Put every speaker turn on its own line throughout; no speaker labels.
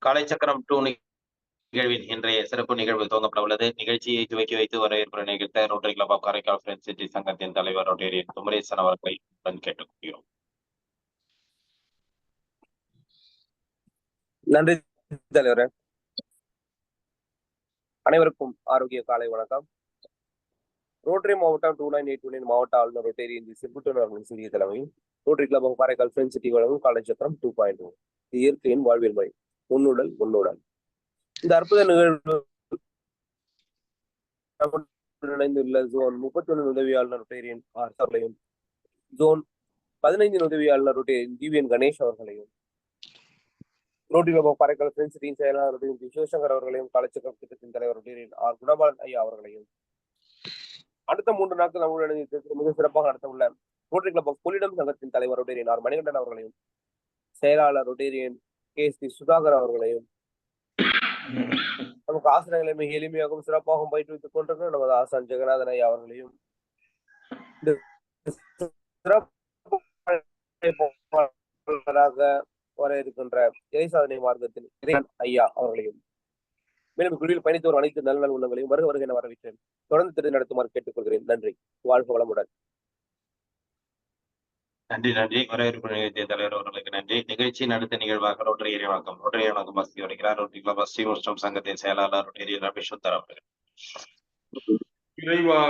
காலைச்சக்கரம் 2 நிகழ்வின் இன்றைய சிறப்பு நிகழ்வு துவங்கப்பட உள்ளது. நிகழ்ச்சியை துவக்கி வைத்து வரவேற்பு நிகழ்த்த Rotary club of Karaikal friends City சங்கத்தின் தலைவர் ரோட்டேரியன் குமரேசன் அவர்களை கேட்டுக்கொள்கிறோம்.
நன்றி தலைவரே. அனைவருக்கும் ஆரோக்கிய காலை வணக்கம். ரோட்டரி மாவட்டம் 2989 மாவட்ட ஆளுநர் ரோட்டேரியன் செங்குட்டன் அவர்களின் சிறிய தலைமையில் Rotary club of Karaikal friends City வழங்கும் காலைச்சக்கரம் 2.0 இயற்கையின் வாழ்வியல் முறை உன்னுடல் உன்னுடல். இந்த அற்புத நிகழ்வு இணைந்துள்ள ஜோன் 31 உதவியாளர் ரோட்டேரியன் அவர்களையும் ஜோன் 15 உதவியாளர் ரோட்டேரியன் டிவிஎன் கணேஷ் அவர்களையும் rotary club of Karaikal friends சிட்டியின் செயலாளர் சிவசங்கர் அவர்களையும் காலைச்சக்கரம் திட்டத்தின் தலைவர் ரோட்டேரியன் ஆர் குணபாலன் ஐயா அவர்களையும் அடுத்த 3 நாட்கள் நம்முடைய மிக சிறப்பாக நடத்த உள்ள ரோட்டரி கிளப் ஆஃப் கொள்ளிடம் சங்கத்தின் தலைவர் ரோட்டேரியன் ஆர் மணிகண்டன் அவர்களையும் செயலாளர் ரோட்டேரியன் KSP சுதாகர் அவர்களையும் நமக்கு ஆசிரியர்களை மிக எளிமையாகவும் சிறப்பாகவும் பயிற்றுவித்துக் கொண்டிருக்கிற நமது ஆசான் ஜெகநாதன் ஐயா அவர்களையும் வர இருக்கின்ற இறை சாதனை மார்க்கத்தில் ஐயா அவர்களையும் மேலும் குழுவில் பயணித்தோர் அனைத்து நல்ல உள்ளங்களையும் வருக என வரவேற்றேன். தொடர்ந்து திரு நடத்துமாறு கேட்டுக்கொள்கிறேன். நன்றி. வாழ்க வளமுடன்.
நன்றி. வரவேற்பு நிகழ்ச்சிய தலைவர் அவர்களுக்கு நன்றி. நிகழ்ச்சியின் அடுத்த நிகழ்வாக ரோட்டரி இறைவாக்கம் வசதி வருகிறார். ரோட்டரி கிளப் ஸ்ரீமுஷ்டம் சங்கத்தின் செயலாளர் ரோட்டரி ரமேஷ் உத்தர் அவர்கள்.
இறைவா,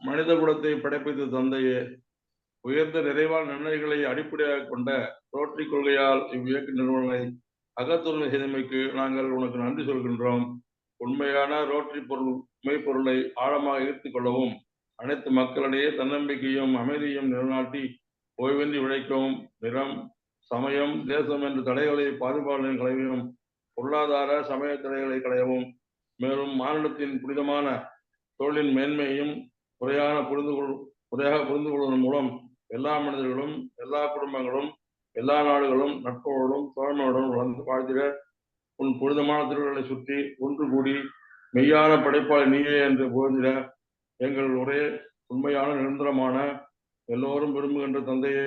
மனித குலத்தை படைப்பித்த தந்தையே, உயர்ந்த நிறைவான நன்மைகளை அடிப்படையாக கொண்ட ரோட்டரி கொள்கையால் இவ்வியக்க நிறுவனங்களை அகத்துறை செய்தமைக்கு நாங்கள் உனக்கு நன்றி சொல்கின்றோம். உண்மையான ரோட்டரி மெய்ப்பொருளை ஆழமாக ஈர்த்துக் கொள்ளவும், அனைத்து மக்களிடையே தன்னம்பிக்கையும் அமைதியும் நிலைநாட்டி ஓய்வின்றி உழைக்கவும், நிறம், சமயம், தேசம் என்ற தடைகளை பாதுகாவலின் களையவும், பொருளாதார சமய தடைகளை களையவும், மேலும் மாநிலத்தின் புனிதமான தொழிலின் மேன்மையையும் முறையாக புரிந்து கொள்வதன் மூலம் எல்லா மனிதர்களும், எல்லா குடும்பங்களும், எல்லா நாடுகளும் நட்போடும் தோழமையோடும் வளர்ந்து வாழ்ந்திட உன் புனிதமான திருவிழாவை சுற்றி ஒன்று கூடி மெய்யான படைப்பாளி நீயே என்று புகழ்ந்திட எங்கள் ஒரே உண்மையான நிரந்தரமான எல்லோரும் விரும்புகின்ற தந்தையே,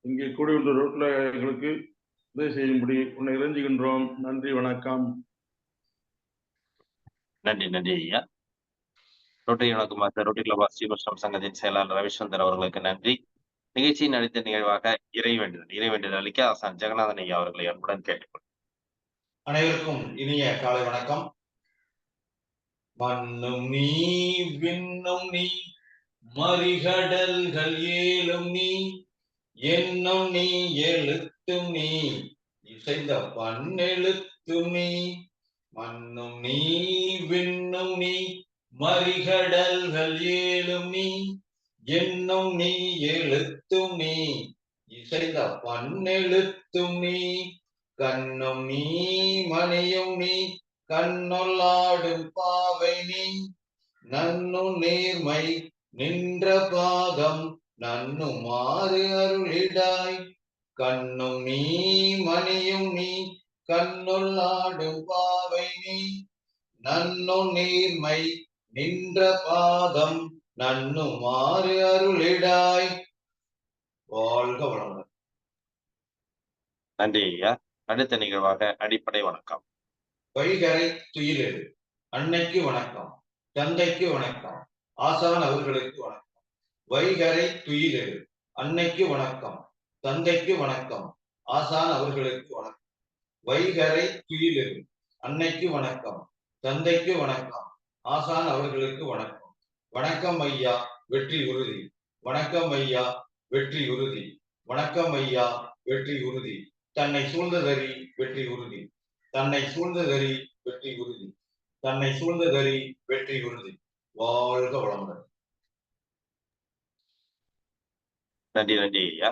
இங்கே கூடியுள்ள ரோட்டரிகளுக்கு உதவி செய்யும்படி உன்னை இறைஞ்சுகின்றோம். நன்றி, வணக்கம்.
நன்றி ஐயா. ரோட்டரி வணக்கம் ரோட்டரி கிளப் ஆஃப் ஸ்ரீமுஷ்டம் சங்கத்தின் செயலாளர் ரவிச்சந்தர் அவர்களுக்கு நன்றி. நிகழ்ச்சியின் அடுத்த நிகழ்வாக இறைவேண்டுதல் அளிக்க ஆசான் ஜெகநாதன் ஐயா அவர்களை அன்புடன் கேட்டுக்கொள்கிறேன்.
அனைவருக்கும் இனிய காலை வணக்கம். மண்ணும் நீ விண்ணும் நீ மறிகடல்கள் ஏழும் நீ என்னும் நீ எழுத்தும் நீ இசைந்த பன்னெழுத்தும் நீ. மண்ணும் நீ விண்ணும் நீ மறிகடல்கள் ஏழும் நீ என்னும் நீ எழுத்தும் நீ இசைந்த பன்னெழுத்தும் நீ. கண்ணும் நீ மணியும் நீ கண்ணொல்லாடும் பாவை நீ நன்னு நேர்மை நின்ற பாதம் நன்னுமாறு அருளிடாய். கண்ணும் நீ மணியும் நீ கண்ணொல்லாடும் பாவை நீ நன்னு நேர்மை நின்ற பாதம் நன்னுமாறு அருளிடாய். வாழ்க வளமுடன்.
நன்றி ஐயா. அடுத்த நிகழ்வாக அடிப்படை வணக்கம்.
வைகரை துயிலெழு அன்னைக்கு வணக்கம், தந்தைக்கு வணக்கம், ஆசான் அவர்களுக்கு வணக்கம். வைகரை துயிலெழு அன்னைக்கு வணக்கம், தந்தைக்கு வணக்கம், ஆசான் அவர்களுக்கு வணக்கம். வைகரை துயிலெழு அன்னைக்கு வணக்கம், தந்தைக்கு வணக்கம், ஆசான் அவர்களுக்கு வணக்கம். வணக்கம் ஐயா, வெற்றி உறுதி. வணக்கம் ஐயா, வெற்றி உறுதி. வணக்கம் ஐயா, வெற்றி உறுதி. தன்னை சூழ்ந்ததறி வெற்றி உறுதி. தன்னை சூழ்ந்ததறி வெற்றி உறுதி. தன்னை சூழ்ந்ததறி வெற்றி உறுதி. வாழ்க வளமுடன்.
நன்றி ஐயா.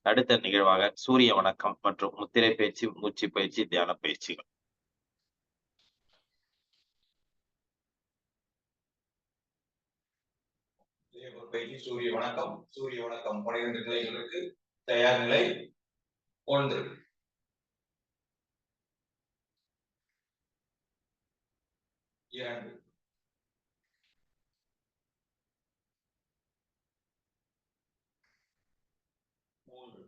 அடுத்த நிகழ்வாக சூரிய வணக்கம் மற்றும் முத்திரை பயிற்சி, மூச்சு பயிற்சி, தியான பயிற்சிகள்.
சூரிய வணக்கம். சூரிய வணக்கம் 12 நிலைகளுக்கு தயார் நிலை. 1, 2, 3,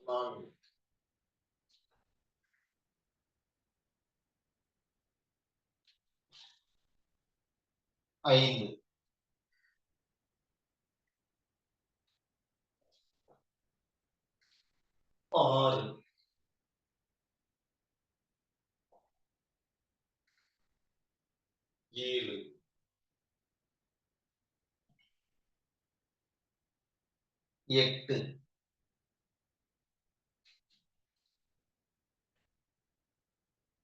4 5 6 7 8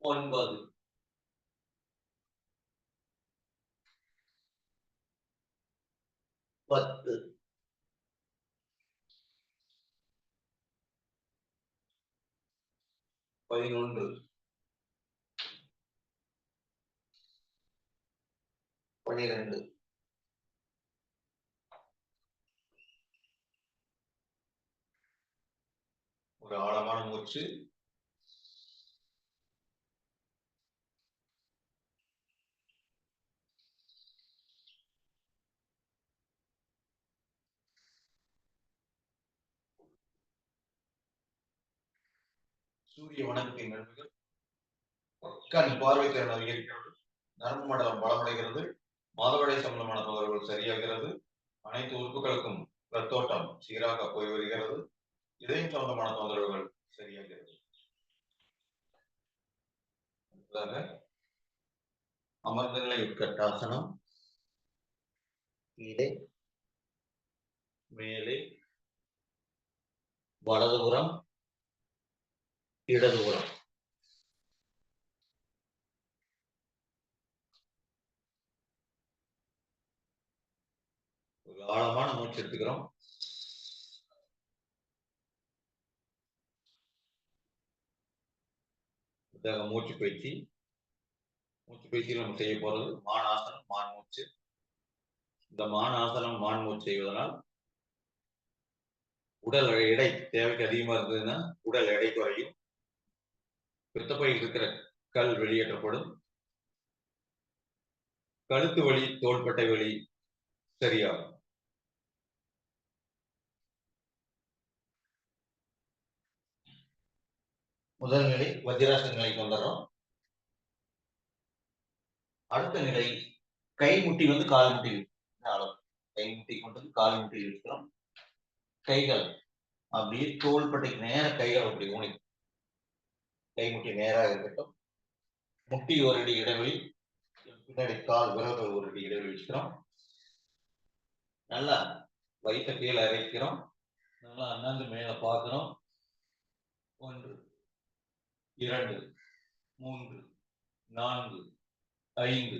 9 10 11 12 ஒரு ஆழமான மூச்சு. சூரிய வணக்கத்தின் நன்மைகள். கண் பார்வை திறன் அதிகரிக்கிறது, நரம்பு மண்டலம் பலமடைகிறது, மாதவிடை சம்பந்தமான தொந்தரவுகள் சரியாகிறது, அனைத்து உறுப்புகளுக்கும் ரத்தோட்டம் சீராக போய் வருகிறது, இதயம் சம்பந்தமான தொந்தரவுகள் சரியாகிறது. அமர்ந்த நிலை உட்கட்டாசனம். கீழே மேலே வலதுபுறம் இடதுபுறம். ஒரு ஆழமான மூச்சு எடுத்துக்கிறோம். மூச்சு பயிற்சி. மூச்சு பயிற்சியில் நம்ம செய்ய போறது மானாசனம், மான் மூச்சு. இந்த மானாசனம், மான் மூச்சு செய்வதனால் உடல் எடை தேவைக்கு அதிகமா இருந்ததுன்னா உடல் எடை குறையும், பித்தப்பையில் இருக்கிற கல் வெளியேற்றப்படும், கழுத்து வலி, தோள்பட்டை வலி சரியாகும். முதல் நிலை வஜ்ராசன நிலைக்கு வந்துடுறோம். அடுத்த நிலை கைமுட்டி வந்து கால் முட்டி அளவு. கைமுட்டி கொண்டு கால் முட்டி இருக்கிறோம். கைகள் அப்படியே தோள்பட்டைக்கு நேர கைகள் அப்படி ஊனி, கைமுட்டி நேராக இருக்கட்டும். முட்டி ஒரு அடி இடைவெளி, பின்னாடி கால் விரல்கள் ஒரு அடி இடைவெளி வச்சுக்கிறோம். நல்லா வயிற்ற கீழே இறைக்கிறோம். நல்லா அண்ணாந்து மேல பார்க்கிறோம். 1 2 3 4 5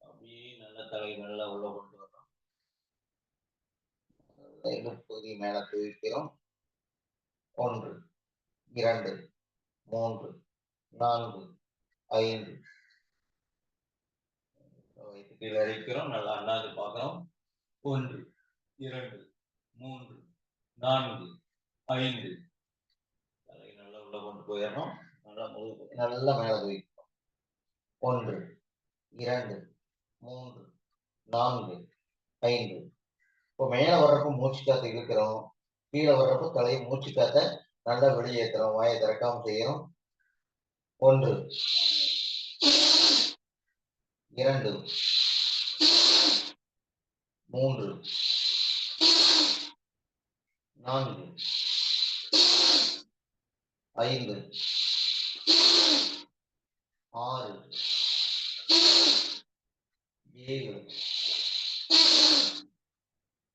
அப்படியே நல்ல தலை நல்லா உள்ள கொண்டு வரோம். பகுதி மேல தூக்கிறோம். 1 2 3 4 5 கீழே இறைக்கிறோம். நல்லா அண்ணாந்து பார்க்கிறோம். 1 2 3 4 5 தலை நல்லா உள்ள கொண்டு போயிடணும். நல்லா மேல தூக்கிறோம். 1 2 3 4 5. இப்போ மேல வர்றப்ப மூச்சு காத்து இழுக்கிறோம், கீழே வர்றப்ப தலையை மூச்சு காத்த நல்லா வெளியேற்றுறோம். வாயை திறக்காம செய்யறோம். 1 2 3 4 5 6 7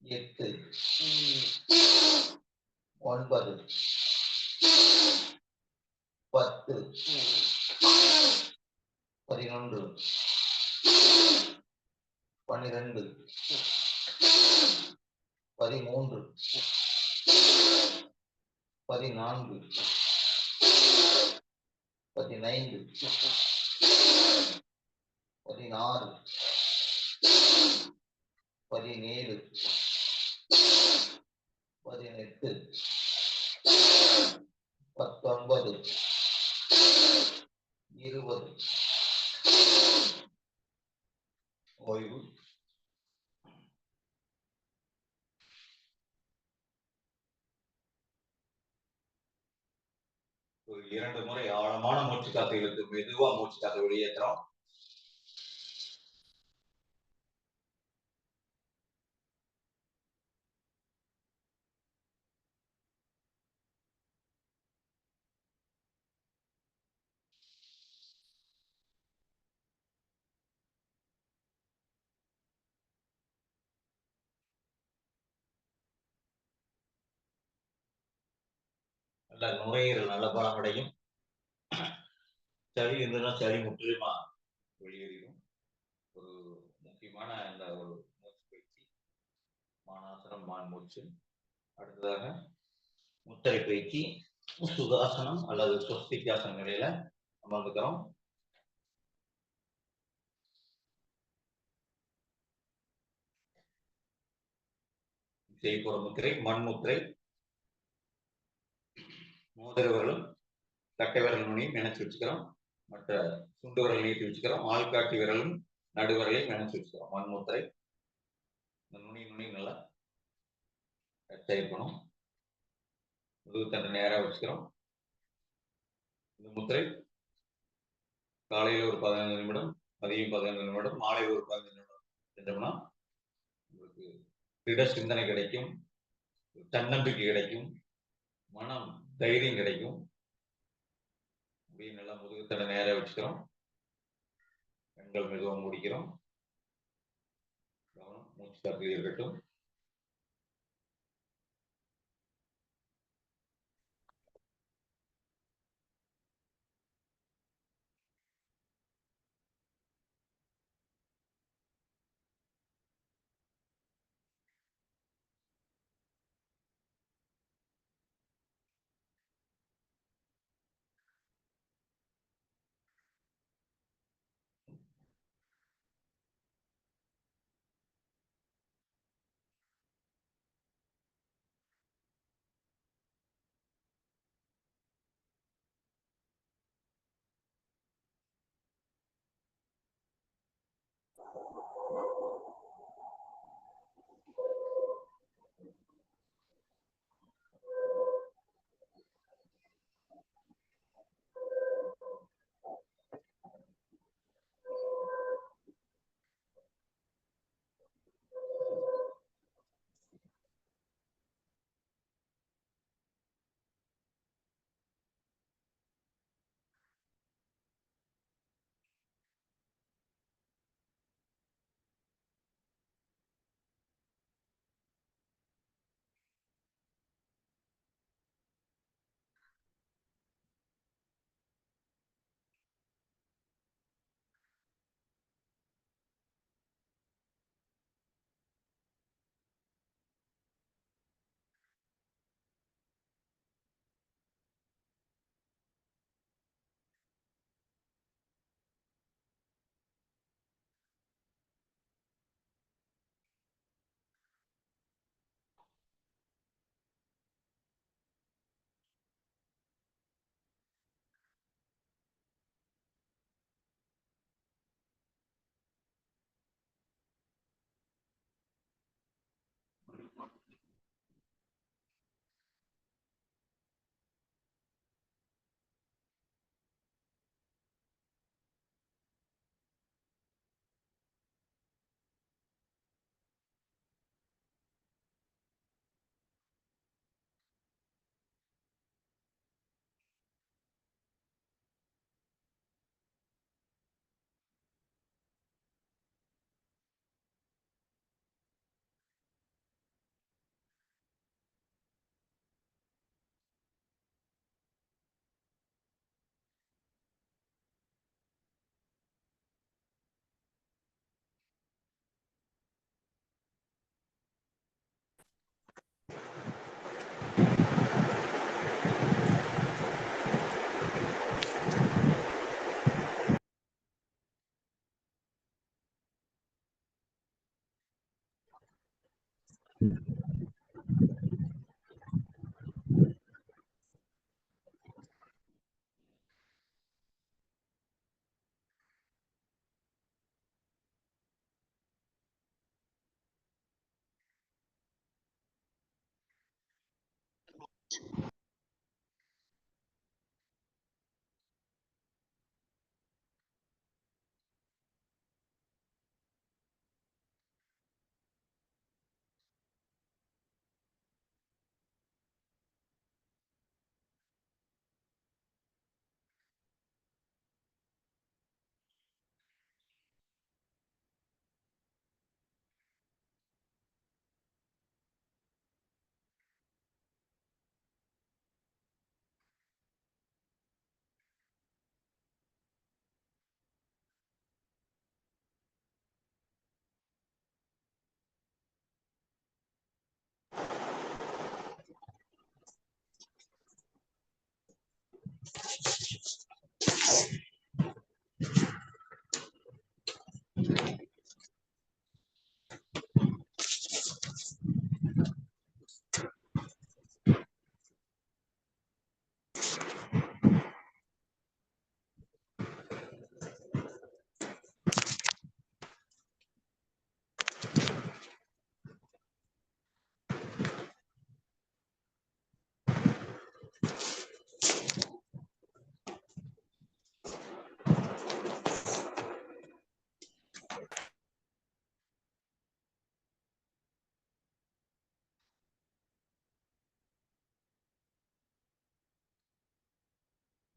8 9 10 11 12 13 14 15 16 17 18 19 20. ஓய்வு. ஒரு 2 முறை ஆழமான மூச்சு காத்து இழுத்து மெதுவா மூச்சு காத்து வெளியேற்றுறோம். நல்ல நுரையீரல் நல்ல பலமடையும். சளி இருந்ததுன்னா சளி முற்றிலுமா வெளியேறிடும். ஒரு முக்கியமான இந்த ஒரு மூச்சு பயிற்சி மானாசனம் மான் மூச்சு. அடுத்ததாக முத்திரை பயிற்சி சுகாசனம் அல்லது சொஸ்திகாசன நிலையில அமர்ந்துக்கிறோம். செய்யப்போற முத்திரை மண் முத்திரை. மோதிர விரலும் கட்டை விரல் நுனியும் இணைச்சு வச்சுக்கிறோம். மற்ற சுண்டு விரல் நீட்டி வச்சுக்கிறோம். ஆள்காட்டி விரலும் நடுவிரலையும் இணைச்சு வச்சுக்கிறோம். மண் முத்திரை. இந்த நுனி நல்லா இருக்கணும். முதுகு தண்டை நேராக வச்சுக்கிறோம். இந்த முத்திரை காலையில் ஒரு 15 நிமிடம், மதியம் 15 நிமிடம், மாலையில் ஒரு 15 நிமிடம் செஞ்சோம்னா உங்களுக்கு திட சிந்தனை கிடைக்கும், தன்னம்பிக்கை கிடைக்கும், மனம் தைரியம் கிடைக்கும். அப்படின்னு நல்லா முதுகு தண்டை நேராக வச்சுக்கிறோம். கண்கள் மெதுவாக மூடிக்கிறோம். கவனம் மூச்சு காத்து இருக்கட்டும்.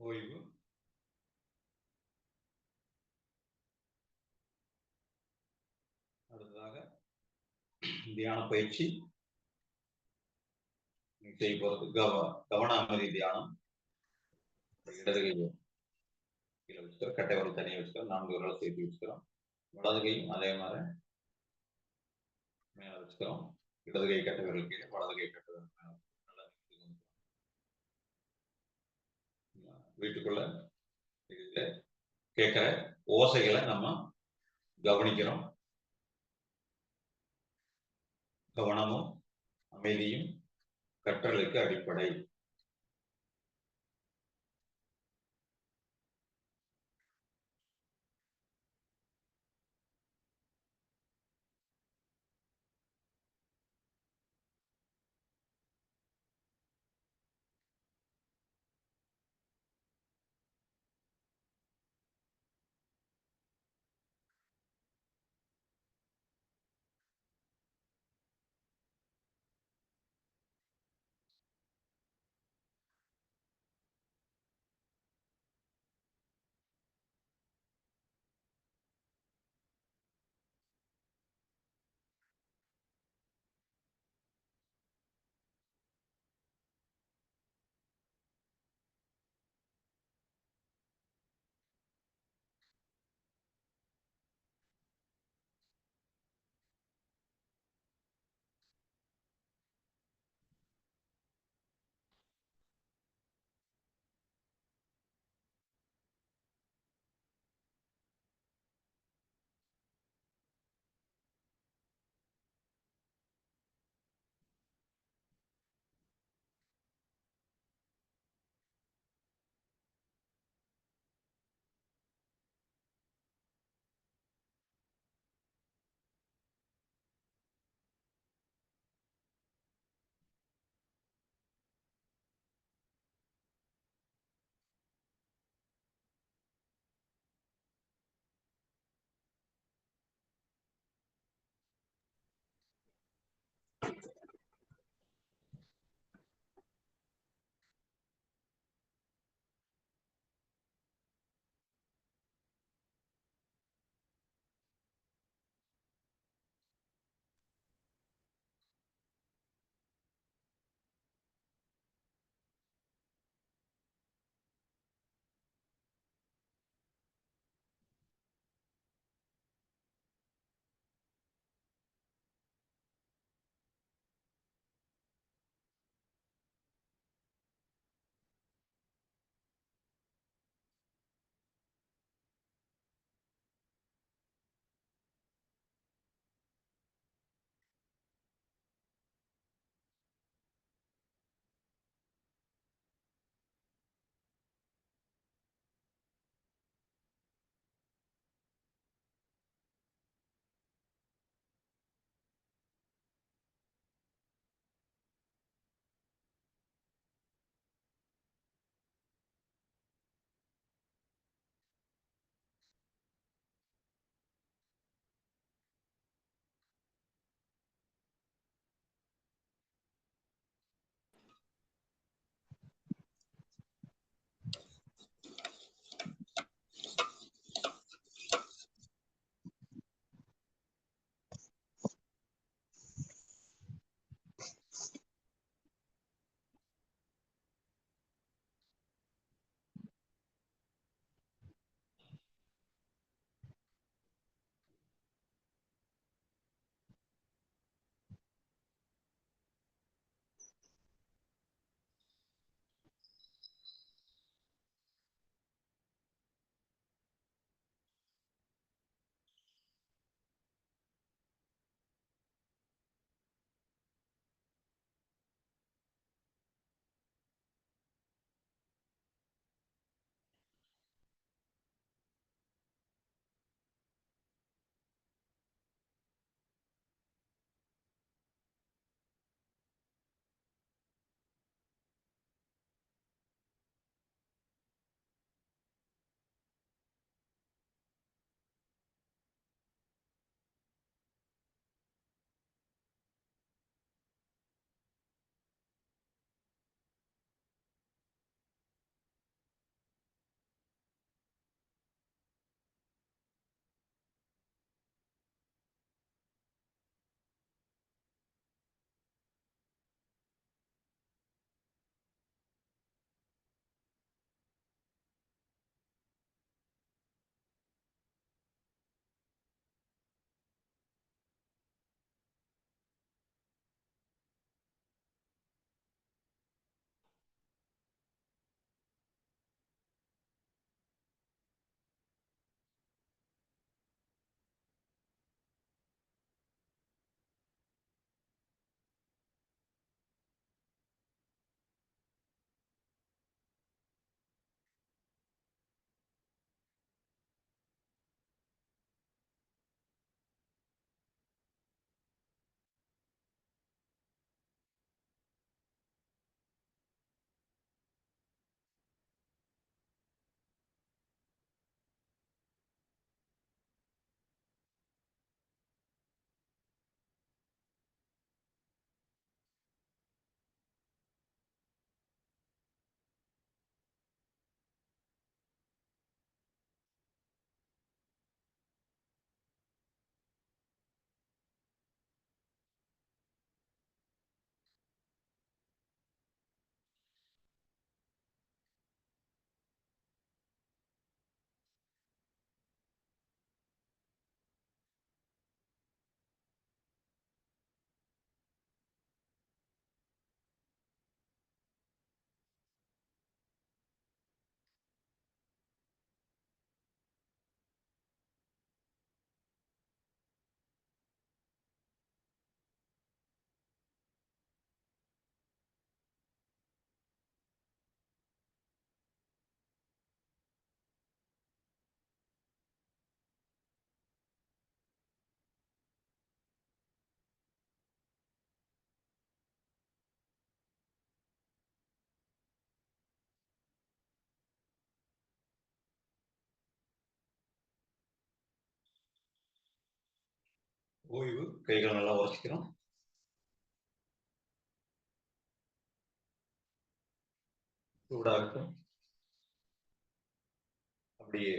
ஓய்வு, அடுத்ததாக தியான பயிற்சி செய்ய போறது கவன அமைதி தியானம். இடது கை கீழே வச்சுக்கிறோம், கட்டை விரல் தனியாக வச்சுக்கிறோம், 4 விரல் சேர்த்து வச்சுக்கிறோம். வலது கையும் அதே மாதிரி மேல வச்சுக்கிறோம். இடது கை கட்டை விரல் கீழே, வலது கை கட்டை விரல் மேல. வீட்டுக்குள்ள கேட்கிற ஓசைகளை நம்ம கவனிக்கிறோம். கவனமும் அமைதியும் கற்றலுக்கு அடிப்படை. ஓய்வு. கைகள் நல்லா உரைச்சிக்கிறோம். சூடாகட்டும். அப்படியே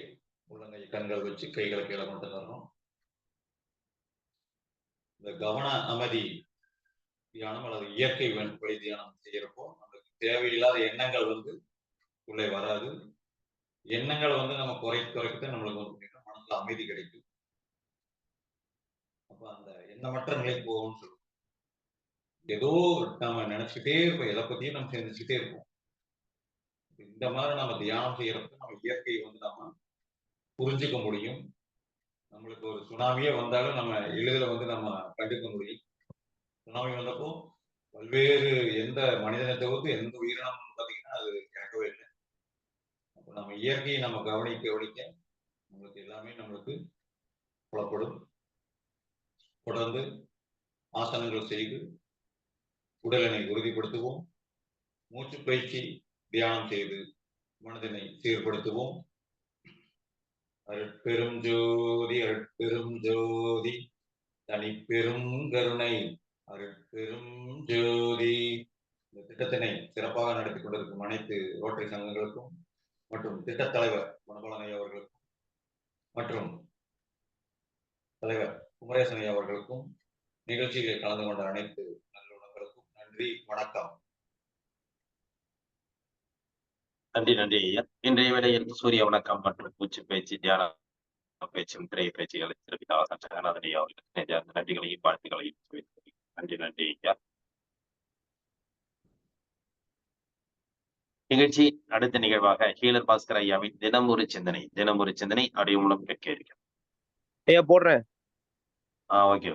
உள்ளங்கை கண்கள் வச்சு கைகளை கீழே கொண்டு வரணும். இந்த கவன அமைதி தியானம் அல்லது இயற்கை வழி தியானம் செய்யறப்போ நமக்கு தேவையில்லாத எண்ணங்கள் வந்து உள்ளே வராது. எண்ணங்களை வந்து நம்ம குறைக்கத்தான் நம்மளுக்கு வந்து மனசுல அமைதி கிடைக்கும். அப்ப அந்த எண்ணமற்ற நிலைக்கு போகும்னு சொல்லுவோம். ஏதோ நம்ம நினைச்சுட்டே இருப்போம், எதை பத்தியும் நம்ம சிந்திச்சுட்டே இருப்போம். இந்த மாதிரி நம்ம தியானம் செய்யறப்ப நம்ம இயற்கையை வந்து நம்ம புரிஞ்சுக்க முடியும். நம்மளுக்கு ஒரு சுனாமியே வந்தாலும் நம்ம எளிதில் வந்து நம்ம கண்டுக்க முடியும். சுனாமி வந்தப்போ பல்வேறு எந்த மனிதனை தவிர்த்து எந்த உயிரினம் பார்த்தீங்கன்னா அது இறக்கவே இல்லை. அப்போ நம்ம இயற்கையை நம்ம கவனிக்க நம்மளுக்கு எல்லாமே நம்மளுக்கு புலப்படும். தொடர்ந்து ஆசனங்கள் செய்து உடலினை உறுதிப்படுத்துவோம். மூச்சு பயிற்சி தியானம் செய்து மனதினை சீர்படுத்துவோம். அருட்பெரும் ஜோதி அருட்பெரும் ஜோதி தனிப்பெரும் கருணை அருட்பெரும் ஜோதி. இந்த திட்டத்தினை சிறப்பாக நடத்தி கொண்டிருக்கும் அனைத்து ரோட்டரி சங்கங்களுக்கும் மற்றும் திட்ட தலைவர் மனோபலன் அவர்களுக்கும் மற்றும் தலைவர் குமரேசன் அவர்களுக்கும் நிகழ்ச்சிகளில் கலந்து கொண்ட அனைத்து நல்லுணங்களுக்கும் நன்றி, வணக்கம்.
நன்றி ஐயா. இன்றைய வேளையில் சூரிய வணக்கம் மற்றும் மூச்சு பயிற்சி தியான பேச்சும் திரை பேச்சுகளை சிறப்பித்த ஜெகநாதன் ஐயா அவர்களுக்கு நன்றிகளையும் வாழ்த்துக்களையும் நன்றி ஐயா. நிகழ்ச்சி அடுத்த நிகழ்வாக ஹீலர் பாஸ்கர் ஐயாவின் தினம் ஒரு சிந்தனை ஆடியோ மூலம் கேட்க இருக்கிறேன்.
ஐயா போடுறேன்.
ஓகே.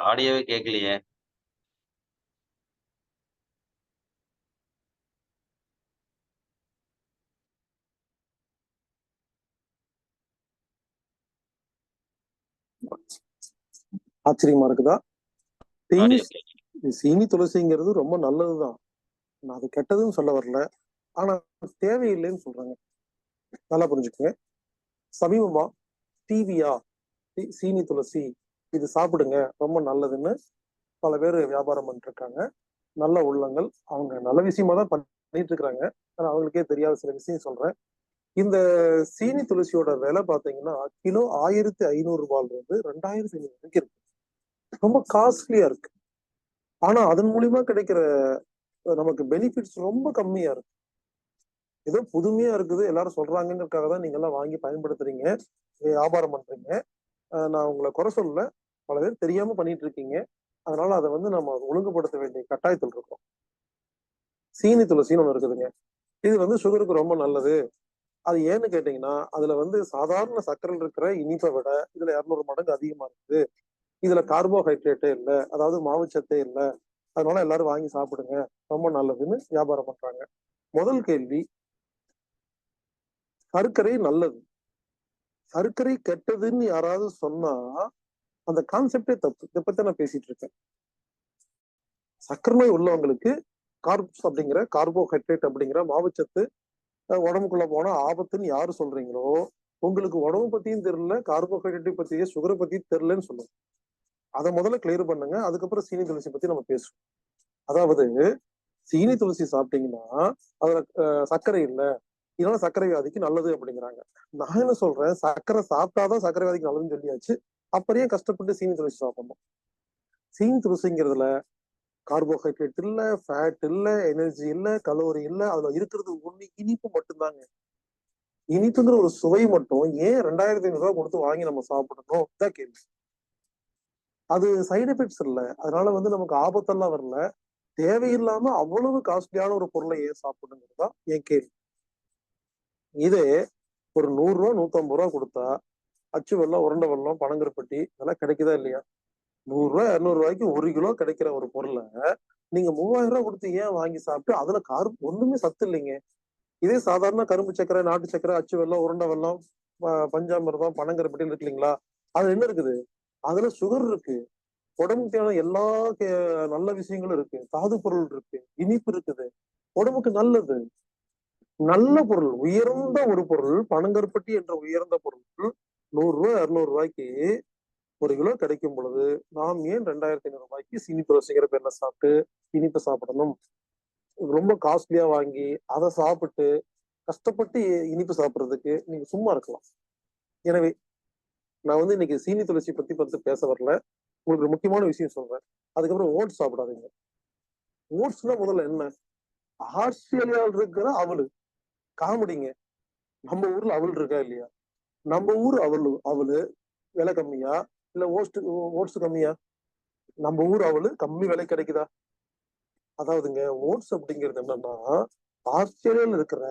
ஆடியோவே கேட்கலையே.
ஆச்சரியமா இருக்குதா? சீனி துளசிங்கிறது ரொம்ப நல்லதுதான். நான் அது கெட்டதுன்னு சொல்ல வரல, ஆனா தேவையில்லைன்னு சொல்றாங்க. நல்லா புரிஞ்சுக்கோங்க. சமீபமா டிவியா சீனி துளசி இது சாப்பிடுங்க ரொம்ப நல்லதுன்னு பல பேர் வியாபாரம் பண்ணிட்டு இருக்காங்க. நல்ல உள்ளங்கள், அவங்க நல்ல விஷயமா தான் பண்ணிட்டு இருக்கிறாங்க. ஆனா அவங்களுக்கே தெரியாத சில விஷயம் சொல்றேன். இந்த சீனி துளசியோட விலை பாத்தீங்கன்னா கிலோ 1500 ரூபாயில இருந்து 2500 வரைக்கும் இருக்கு. ரொம்ப காஸ்ட்லியா இருக்கு. ஆனா அதன் மூலியமா கிடைக்கிற நமக்கு பெனிஃபிட்ஸ் ரொம்ப கம்மியா இருக்கு. ஏதோ புதுமையா இருக்குது எல்லாரும் சொல்றாங்கிறதுக்காக தான் நீங்க எல்லாம் வாங்கி பயன்படுத்துறீங்க, வியாபாரம் பண்றீங்க. நான் உங்களை குறை சொல்லல, பல பேர் தெரியாம பண்ணிட்டு இருக்கீங்க. அதனால அதை வந்து நம்ம ஒழுங்குபடுத்த வேண்டிய கட்டாயத்தில் இருக்கோம். சீனி துளசின்னு ஒண்ணு இருக்குதுங்க. இது வந்து சுகருக்கு ரொம்ப நல்லது. அது ஏன்னு கேட்டீங்கன்னா அதுல வந்து சாதாரண சர்க்கரையில் இருக்கிற இனிப்பை விட இதுல 200 மடங்கு அதிகமா இருக்குது. இதுல கார்போஹைட்ரேட்டே இல்லை, அதாவது மாவுச்சத்தே இல்லை. அதனால எல்லாரும் வாங்கி சாப்பிடுங்க, ரொம்ப நல்லதுன்னு வியாபாரம் பண்றாங்க. முதல் கேள்வி, சர்க்கரை நல்லது, சர்க்கரை கெட்டதுன்னு யாராவது சொன்னா அந்த கான்செப்டே தப்பு. இதை பத்தி நான் பேசிட்டு இருக்கேன். சர்க்கரை நோய் உள்ளவங்களுக்கு கார்ப்ஸ் அப்படிங்கிற கார்போஹைட்ரேட் அப்படிங்கிற மாவுச்சத்து உடம்புக்குள்ள போனா ஆபத்துன்னு யாரு சொல்றீங்களோ உங்களுக்கு உடம்பு பத்தியும் தெரியல, கார்போஹைட்ரேட் பத்தியே சுகரை பத்தியும் தெரியலன்னு சொல்லுங்க. அதை முதல்ல கிளியர் பண்ணுங்க. அதுக்கப்புறம் சீனி துளசி பத்தி நம்ம பேசுவோம். அதாவது சீனி துளசி சாப்பிட்டீங்கன்னா அதுல சர்க்கரை இல்லை, இதனால சர்க்கரை வியாதிக்கு நல்லது அப்படிங்கிறாங்க. நான் என்ன சொல்றேன், சர்க்கரை சாப்பிட்டாதான் சர்க்கரை வியாதிக்கு நல்லதுன்னு சொல்லியாச்சு, அப்புறம் கஷ்டப்பட்டு சீனி துளசி சாப்பிடணும். சீனி துளசிங்கிறதுல கார்போஹைட்ரேட் இல்ல, ஃபேட் இல்ல, எனர்ஜி இல்ல, கலோரி இல்ல. அதுல இருக்கிறது ஒண்ணு இனிப்பு மட்டும்தாங்க. இனிப்புங்கிற ஒரு சுவை மட்டும் ஏன் 2500 ரூபாய் கொடுத்து வாங்கி நம்ம சாப்பிடணும் தான் கேள்வி. அது சைடு எஃபெக்ட்ஸ் இல்லை, அதனால வந்து நமக்கு ஆபத்தெல்லாம் வரல. தேவையில்லாம அவ்வளவு காஸ்ட்லியான ஒரு பொருளை ஏன் சாப்பிடுங்கிறது தான் என் கேள்வி. இதே ஒரு 100 ரூபா 150 ரூபா கொடுத்தா அச்சு வெல்லம், உருண்டை வெல்லம், பனங்கருப்பட்டி இதெல்லாம் கிடைக்குதா இல்லையா? 100 ரூபாய் 200 ரூபாய்க்கு 1 கிலோ கிடைக்கிற ஒரு பொருளை நீங்க 3000 ரூபாய் கொடுத்து ஏன் வாங்கி சாப்பிட்டு அதுல ஒண்ணுமே சத்து இல்லைங்க. இதே சாதாரண கரும்பு சக்கரை, நாட்டு சக்கரை, அச்சு வெல்லம், உருண்டை வெல்லம், பஞ்சாமிர்தம், பனங்கருப்பட்டி இருக்கு இல்லைங்களா? அதுல என்ன இருக்குது? அதுல சுகர் இருக்கு, உடம்புக்கு தேவையான எல்லா நல்ல விஷயங்களும் இருக்கு, தாது பொருள் இருக்கு, இனிப்பு இருக்குது, உடம்புக்கு நல்லது. நல்ல பொருள், உயர்ந்த ஒரு பொருள், பனங்கருப்பட்டி என்ற உயர்ந்த பொருள் 100 ரூபாய் 200 ரூபாய்க்கு 1 கிலோ கிடைக்கும் பொழுது நாம் ஏன் 2500 ரூபாய்க்கு சீனி துளசிங்கிற பேர்ல சாப்பிட்டு இனிப்பு சாப்பிடணும்? ரொம்ப காஸ்ட்லியா வாங்கி அதை சாப்பிட்டு கஷ்டப்பட்டு இனிப்பு சாப்பிடுறதுக்கு நீங்க சும்மா இருக்கலாம். எனவே நான் இன்னைக்கு சீனி துளசி பத்தி பேச வரல. உங்களுக்கு ஒரு முக்கியமான விஷயம் சொல்றேன். அதுக்கப்புறம் ஓட்ஸ் சாப்பிடாதீங்க. ஓட்ஸ்னா முதல்ல என்ன? ஆஸ்திரேலியாவில் இருக்கிற அவலு காமெடிங்க. நம்ம ஊர்ல அவல் இருக்கா இல்லையா? நம்ம ஊர் அவலு விலை கம்மியா இல்ல ஓட்ஸ் கம்மியா? நம்ம ஊர் அவலு கம்மி விலை கிடைக்குதா? அதாவதுங்க, ஓட்ஸ் அப்படிங்கிறது என்னன்னா ஆஸ்திரேலியால இருக்கிற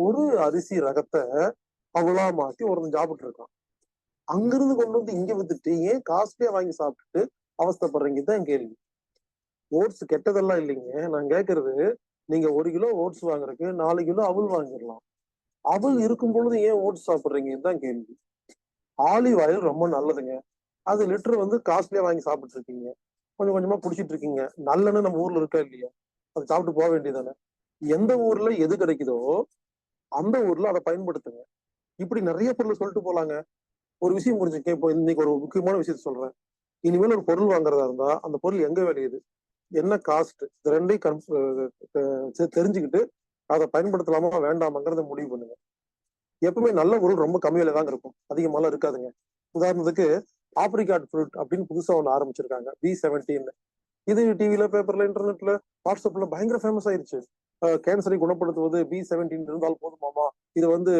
ஒரு அரிசி ரகத்தை அவளா மாத்தி ஒருத்தன் சாப்பிட்டு இருக்கான். அங்கிருந்து கொண்டு வந்து இங்க வித்துட்டு ஏன் காஸ்ட்லியா வாங்கி சாப்பிட்டுட்டு அவஸ்தைப்படுறீங்க தான் கேள்வி. ஓட்ஸ் கெட்டதெல்லாம் இல்லைங்க. நான் கேட்கறது, நீங்க 1 கிலோ ஓட்ஸ் வாங்குறதுக்கு 4 கிலோ அவல் வாங்கிடலாம். அவல் இருக்கும் பொழுது ஏன் ஓட்ஸ் சாப்பிடுறீங்க தான் கேள்வி. ஆலிவ் ஆயில் ரொம்ப நல்லதுங்க. அது லிட்டர் காஸ்ட்லியா வாங்கி சாப்பிட்டு இருக்கீங்க, கொஞ்சம் கொஞ்சமா குடிச்சிட்டு இருக்கீங்க. நல்லெண்ணெய் நம்ம ஊர்ல இருக்கா இல்லையா? அதை சாப்பிட்டு போக வேண்டியதானே. எந்த ஊர்ல எது கிடைக்குதோ அந்த ஊர்ல அதை பயன்படுத்துங்க. இப்படி நிறைய பொருள் சொல்லிட்டு போலாங்க. ஒரு விஷயம் புரிஞ்சுக்க. இப்போ இன்னைக்கு ஒரு முக்கியமான விஷயத்த சொல்றேன். இனிமேல் ஒரு பொருள் வாங்குறதா இருந்தா அந்த பொருள் எங்க விளையுது, என்ன காஸ்ட், இது ரெண்டையும் தெரிஞ்சுக்கிட்டு அதை பயன்படுத்தலாமா வேண்டாமாங்கிறத முடிவு பண்ணுங்க. எப்பவுமே நல்ல பொருள் ரொம்ப கம்மி விலை தாங்க இருக்கும், அதிகமாலாம் இருக்காதுங்க. உதாரணத்துக்கு ஆப்ரிகாட் ஃப்ரூட் அப்படின்னு புதுசா ஒண்ணு ஆரம்பிச்சிருக்காங்க, B17. இது டிவில, பேப்பர்ல, இன்டர்நெட்ல, வாட்ஸ்அப்ல பயங்கர ஃபேமஸ் ஆயிருச்சு. கேன்சரை குணப்படுத்துவது B17 இருந்தால் போதுமாமா, இது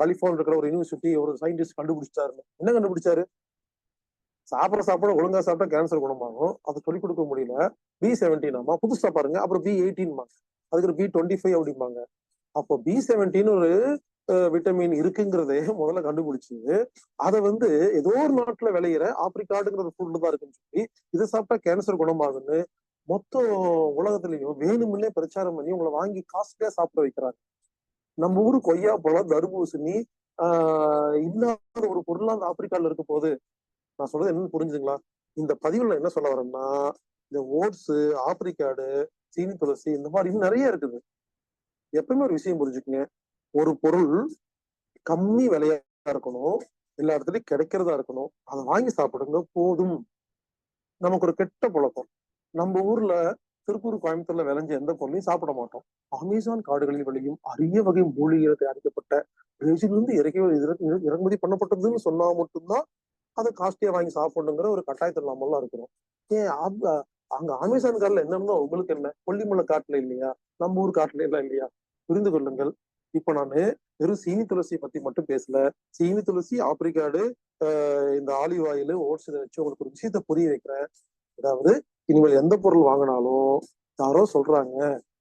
கலிஃபோர்னியா இருக்கிற ஒரு யூனிவர்சிட்டி ஒரு சயின்டிஸ்ட் கண்டுபிடிச்சாருன்னு. என்ன கண்டுபிடிச்சாரு? சாப்பிட ஒழுங்கா சாப்பிட்டா கேன்சர் குணமாகும், அதை சொல்லிக் கொடுக்க முடியல. B17 ஆமா, புதுசா பாருங்க. அப்புறம் B18 அதுக்கு B25 அப்படிம்பாங்க. அப்போ B17 ஒரு விட்டமின் இருக்குங்கிறதே முதல்ல கண்டுபிடிச்சு அதை ஏதோ ஒரு நாட்டுல விளையிற ஆப்ரிக்காடுங்கிற ஒரு ஃபுட்ல தான் இருக்குன்னு சொல்லி இதை சாப்பிட்டா கேன்சர் குணமாகுன்னு மொத்த உலகத்திலையும் வேணுமுன்னே பிரச்சாரம் பண்ணி உங்களை வாங்கி காஸ்ட்லியா சாப்பிட வைக்கிறாங்க. நம்ம ஊரு கொய்யா பழம், தர்பூசணி இல்லாத ஒரு பொருளா அந்த ஆப்பிரிக்கால இருக்க போது. நான் சொல்றது என்னன்னு புரிஞ்சுங்களா? இந்த பதிவுல என்ன சொல்ல வரேன்னா, இந்த ஓட்ஸ், ஆப்ரிக்காடு, சீனி துளசி இந்த மாதிரி இன்னும் நிறைய இருக்குது. எப்பவுமே ஒரு விஷயம் புரிஞ்சுக்குங்க, ஒரு பொருள் கம்மி விலையா இருக்கணும், எல்லா இடத்துலயும் கிடைக்கிறதா இருக்கணும், அதை வாங்கி சாப்பிடுங்க போதும். நமக்கு ஒரு கெட்ட பழக்கம், நம்ம ஊர்ல திருப்பூர், கோயம்புத்தூர்ல விளைஞ்ச எந்த பொருளையும் சாப்பிட மாட்டோம். அமேசான் காடுகளில் விளையும் அரிய வகை மூலிகைகள் தயாரிக்கப்பட்ட பிரேசிலிருந்து இறக்குமதி பண்ணப்பட்டதுன்னு சொன்னா மட்டும்தான் அதை காஸ்ட்லியா வாங்கி சாப்பிடணுங்கிற ஒரு கட்டாயத்தில் நம்ம எல்லாம் இருக்கிறோம். ஏன் அங்க அமேசான் காட்டுல என்னன்னா உங்களுக்கு என்ன? கொல்லிமலை காட்டுல இல்லையா? நம்ம ஊர் காட்டுல எல்லாம் இல்லையா? புரிந்து கொள்ளுங்கள். இப்ப நானு வெறும் சீனி துளசி பத்தி மட்டும் பேசல. சீனி துளசி, ஆப்ரிக்காடு, இந்த ஆலிவ் ஆயில், ஓட்ஸ் இதை வச்சு உங்களுக்கு ஒரு விஷயத்த புரிய வைக்கிறேன். அதாவது இனிமேல் எந்த பொருள் வாங்கினாலும் யாரோ சொல்றாங்க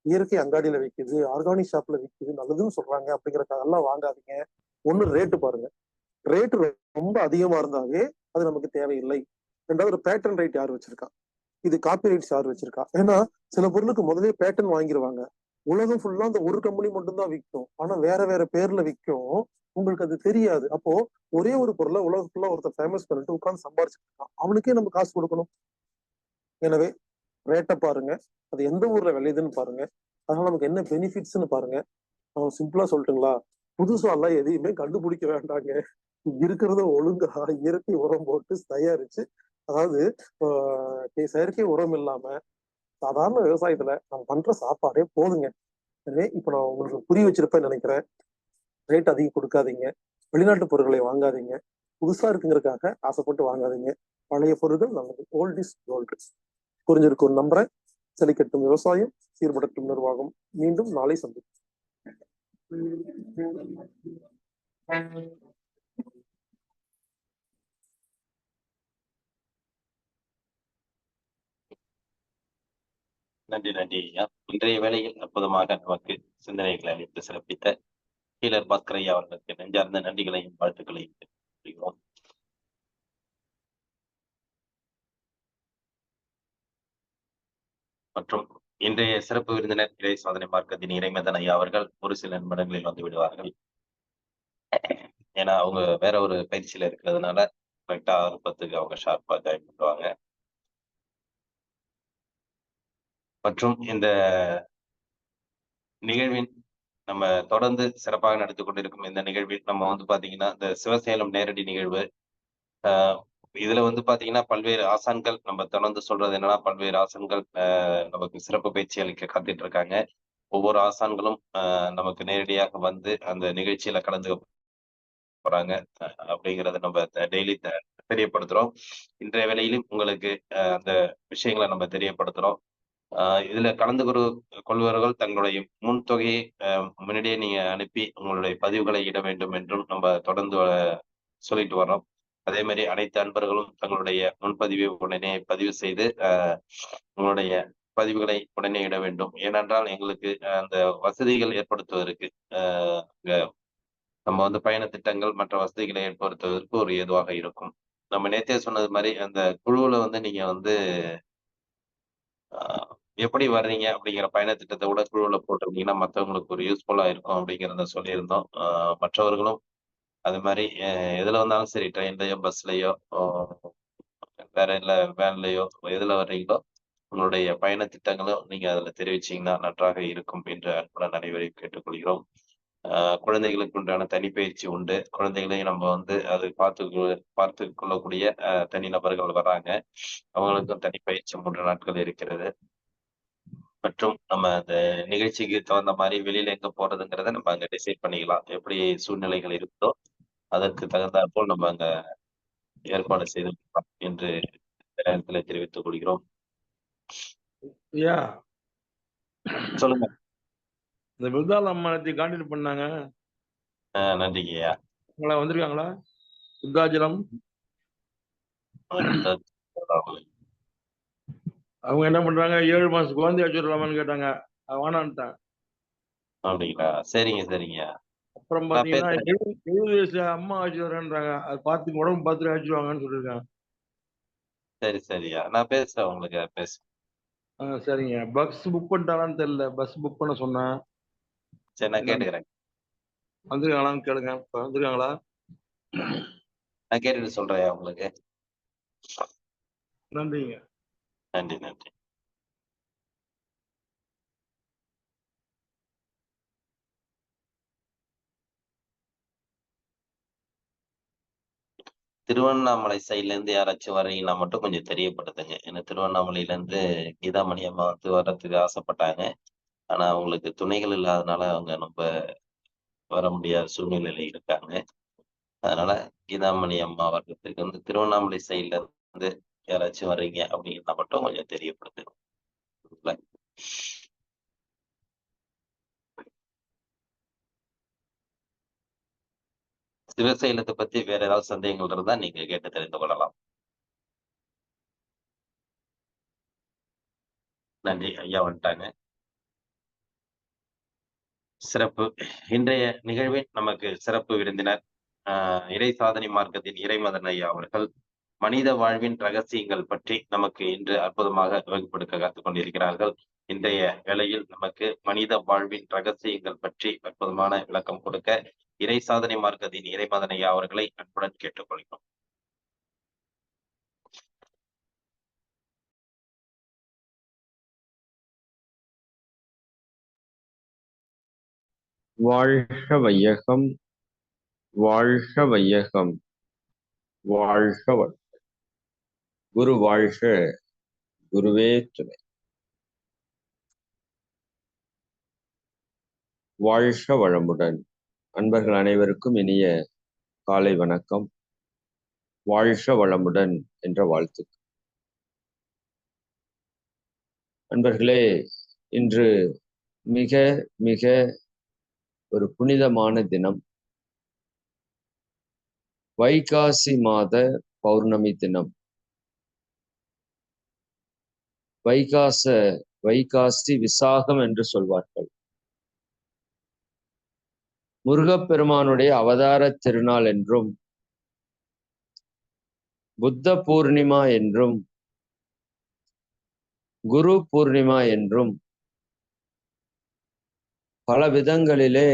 இயற்கை அங்காடியில விற்குது, ஆர்கானிக் ஷாப்ல விற்குது, நல்லதுன்னு சொல்றாங்க அப்படிங்கறதெல்லாம் வாங்காதீங்க. ஒண்ணு ரேட்டு பாருங்க. ரேட்டு ரொம்ப அதிகமா இருந்தாவே அது நமக்கு தேவையில்லை. ரெண்டாவது, ஒரு பேட்டர்ன் ரைட் யார் வச்சிருக்கா, இது காப்பி ரைட்ஸ் யார் வச்சிருக்கா? ஏன்னா சில பொருளுக்கு முதலே பேட்டர்ன் வாங்கிடுவாங்க. உலகம் ஃபுல்லா அந்த ஒரு கம்பெனி மட்டும்தான் விற்கும், ஆனா வேற வேற பேர்ல விற்கும், உங்களுக்கு அது தெரியாது. அப்போ ஒரே ஒரு பொருளை உலகம் ஃபுல்லா ஒருத்தர் ஃபேமஸ் பண்ணிட்டு உட்கார்ந்து சம்பாரிச்சுட்டு இருக்கான், அவனுக்கே நம்ம காசு கொடுக்கணும். எனவே ரேட்டை பாருங்க, அது எந்த ஊர்ல விளையுதுன்னு பாருங்க, அதனால நமக்கு என்ன பெனிஃபிட்ஸ்ன்னு பாருங்க. நான் சிம்பிளா சொல்லட்டுங்களா, புதுசா எல்லாம் எதையுமே கண்டுபிடிக்க வேண்டாங்க. இருக்கிறத ஒழுங்கா இயற்கை உரம் போட்டு தயாரிச்சு, அதாவது செயற்கை உரம் இல்லாம சாதாரண விவசாயத்துல நம்ம பண்ற சாப்பாடே போதுங்க. எனவே இப்ப நான் உங்களுக்கு புரிய வச்சிருப்பேன்னு நினைக்கிறேன். ரேட் அதிகம் கொடுக்காதீங்க, வெளிநாட்டு பொருட்களை வாங்காதீங்க, புதுசா இருக்குங்கிறதுக்காக ஆசைப்பட்டு வாங்காதீங்க. பழைய பொருட்கள் நல்லது, ஓல்ட் இஸ் கோல்டு. புரிஞ்சிருக்கும் நம்புறேன். செழிக்கட்டும் விவசாயம், சீர்படட்டும் நிர்வாகம். மீண்டும் நாளை சந்திப்போம்.
நன்றி ஐயா. இன்றைய வேளையில் அற்புதமாக நமக்கு சிந்தனைகளை அளித்து சிறப்பித்த ஹீலர் பாஸ்கர் ஐயா அவர்களுக்கு நெஞ்சார்ந்த நன்றிகளையும் வாழ்த்துக்களையும் தெரிவிக்கிறோம். மற்றும் இன்றைய சிறப்பு விருந்தினர் இறை சாதனை மார்க்கத்தின் இறைமதன் ஐயா அவர்கள் ஒரு சில நிமிடங்களில் வந்து விடுவார்கள். ஏன்னா அவங்க வேற ஒரு பயிற்சியில இருக்கிறதுனால கரெக்டா 6:10க்கு அவங்க ஷார்ப்பா ஜாயின் பண்ணுவாங்க. மற்றும் இந்த நிகழ்வின் நம்ம தொடர்ந்து சிறப்பாக நடத்திக் கொண்டிருக்கும் இந்த நிகழ்வில் நம்ம வந்து பாத்தீங்கன்னா இந்த சிவசேலம் நேரடி நிகழ்வு இதுல வந்து பாத்தீங்கன்னா பல்வேறு ஆசான்கள் நம்ம தொடர்ந்து சொல்றது என்னன்னா பல்வேறு ஆசான்கள் நமக்கு சிறப்பு பயிற்சி அளிக்க காத்துட்டு இருக்காங்க. ஒவ்வொரு ஆசான்களும் நமக்கு நேரடியாக வந்து அந்த நிகழ்ச்சியில கலந்து போறாங்க அப்படிங்கறத நம்ம டெய்லி தெரியப்படுத்துறோம். இன்றைய வேளையிலும் உங்களுக்கு அந்த விஷயங்களை நம்ம தெரியப்படுத்துறோம். இதுல கலந்து கொள்வர்கள் தங்களுடைய முன்தொகையை முன்னாடியே நீங்க அனுப்பி உங்களுடைய பதிவுகளை இட வேண்டும் என்றும் நம்ம தொடர்ந்து சொல்லிட்டு வர்றோம். அதே மாதிரி அனைத்து அன்பர்களும் தங்களுடைய முன்பதிவை உடனே பதிவு செய்து உங்களுடைய பதிவுகளை உடனே இட வேண்டும். ஏனென்றால் எங்களுக்கு அந்த வசதிகள் ஏற்படுத்துவதற்கு நம்ம வந்து பயண திட்டங்கள் மற்ற வசதிகளை ஏற்படுத்துவதற்கு ஒரு ஏதுவாக இருக்கும். நம்ம நேத்தே சொன்னது மாதிரி அந்த குழுவுல வந்து நீங்க வந்து எப்படி வர்றீங்க அப்படிங்கிற பயண திட்டத்தை கூட குழுவுல போட்டிருந்தீங்கன்னா மற்றவங்களுக்கு ஒரு யூஸ்ஃபுல்லா இருக்கும் அப்படிங்கிறத சொல்லியிருந்தோம். மற்றவர்களும் அது மாதிரி எதுல வந்தாலும் சரி ட்ரெயின்லயோ பஸ்லயோ வேற இல்ல வேன்லயோ எதுல வர்றீங்களோ உங்களுடைய பயண திட்டங்களும் நீங்க அதுல தெரிவிச்சீங்கன்னா நன்றாக இருக்கும் என்று அன்புடன் அனைவரையும் கேட்டுக்கொள்கிறோம். குழந்தைகளுக்கு உண்டான தனிப்பயிற்சி உண்டு. குழந்தைகளையும் நம்ம வந்து அது பார்த்து கொள்ளக்கூடிய தனி நபர்கள் வராங்க. அவங்களுக்கும் தனிப்பயிற்சி 3 நாட்கள் இருக்கிறது. மற்றும் நம்ம அந்த நிகழ்ச்சிக்கு தகுந்த மாதிரி வெளியில எங்க போறதுங்கிறத நம்ம அங்க டிசைட் பண்ணிக்கலாம். எப்படி சூழ்நிலைகள் இருக்குதோ அதற்கு தகுந்தாற்போல் நம்ம அங்க ஏற்பாடு செய்து என்று நேரத்தில் தெரிவித்துக் கொள்கிறோம்.
ஐயா
சொல்லுங்க.
இந்த விருதாள அம்மானத்தை கான்டாக்ட் பண்ணாங்க.
நன்றிங்க ஐயா.
வந்திருக்காங்களா? விருதாச்சலம் அவங்க என்ன பண்றாங்க? 7 மாசம் குழந்தை வச்சுடலாமான்னு கேட்டாங்க. வேணான்ட்டான்.
அப்படிங்களா? சரிங்க சரிங்க.
அப்புறம் பாத்தீங்கன்னா 70 வயசுல அம்மா அழைச்சிட்டு வரேன்றாங்க. அது பார்த்து உடம்பு பார்த்துட்டு அழைச்சிட்டு வாங்கன்னு சொல்லியிருக்காங்க.
சரி சரியா, நான் பேசுறேன் உங்களுக்கு
சரிங்க. பஸ் புக் பண்ணிட்டாங்கன்னு தெரியல. பஸ் புக் பண்ண சொன்னேன்.
சரி நான் கேட்டுக்கிறேன்.
வந்துருக்காங்களான்னு கேளுங்க. வந்துருக்காங்களா?
நான் கேட்டுட்டு சொல்றேன் உங்களுக்கு.
நன்றிங்க.
நன்றி நன்றி. திருவண்ணாமலை சைட்ல இருந்து யாராச்சும் வர்றீங்கன்னா மட்டும் கொஞ்சம் தெரியப்படுத்துங்க. ஏன்னா திருவண்ணாமலையில இருந்து கீதாமணி அம்மா வந்து வர்றதுக்கு ஆசைப்பட்டாங்க. ஆனா அவங்களுக்கு துணைகள் இல்லாதனால அவங்க ரொம்ப வர முடியாத சூழ்நிலையில இருக்காங்க. அதனால கீதாமணி அம்மா வர்றதுக்கு வந்து திருவண்ணாமலை சைட்ல இருந்து யாராச்சும் வர்றீங்க அப்படின்னா மட்டும் கொஞ்சம் தெரியப்படுத்துங்க. சிவசைலத்தை பத்தி வேற ஏதாவது சந்தேகங்கள் இருந்தா நீங்க கேட்டு தெரிந்து கொள்ளலாம். நன்றி ஐயா வந்துட்டாங்க. சிறப்பு. இன்றைய நிகழ்வில் நமக்கு சிறப்பு விருந்தினர் இறை சாதனை மார்க்கத்தின் இறைமதன் ஐயா அவர்கள் மனித வாழ்வின் ரகசியங்கள் பற்றி நமக்கு இன்று அற்புதமாக வகுப்பெடுக்க கற்றுக் கொண்டிருக்கிறார்கள். இன்றைய வேளையில் நமக்கு மனித வாழ்வின் ரகசியங்கள் பற்றி அற்புதமான விளக்கம் கொடுக்க இறை சாதனை மார்க்கத்தின் இறைமதன் ஐயா அவர்களை அன்புடன் கேட்டுக்கொள்கிறோம்.
வாழ்க வையகம், வாழ்க வையகம், வாழ்க குரு வாழ்க, குருவே துணை. வாழ்க வளமுடன். அன்பர்கள் அனைவருக்கும் இனிய காலை வணக்கம். வாழ்க வளமுடன் என்ற வாழ்த்து. அன்பர்களே, இன்று மிக மிக ஒரு புனிதமான தினம். வைகாசி மாத பௌர்ணமி தினம். வைகாசி விசாகம் என்று சொல்வார்கள். முருகப்பெருமானுடைய அவதார திருநாள் என்றும் புத்த பூர்ணிமா என்றும் குரு பூர்ணிமா என்றும் பல விதங்களிலே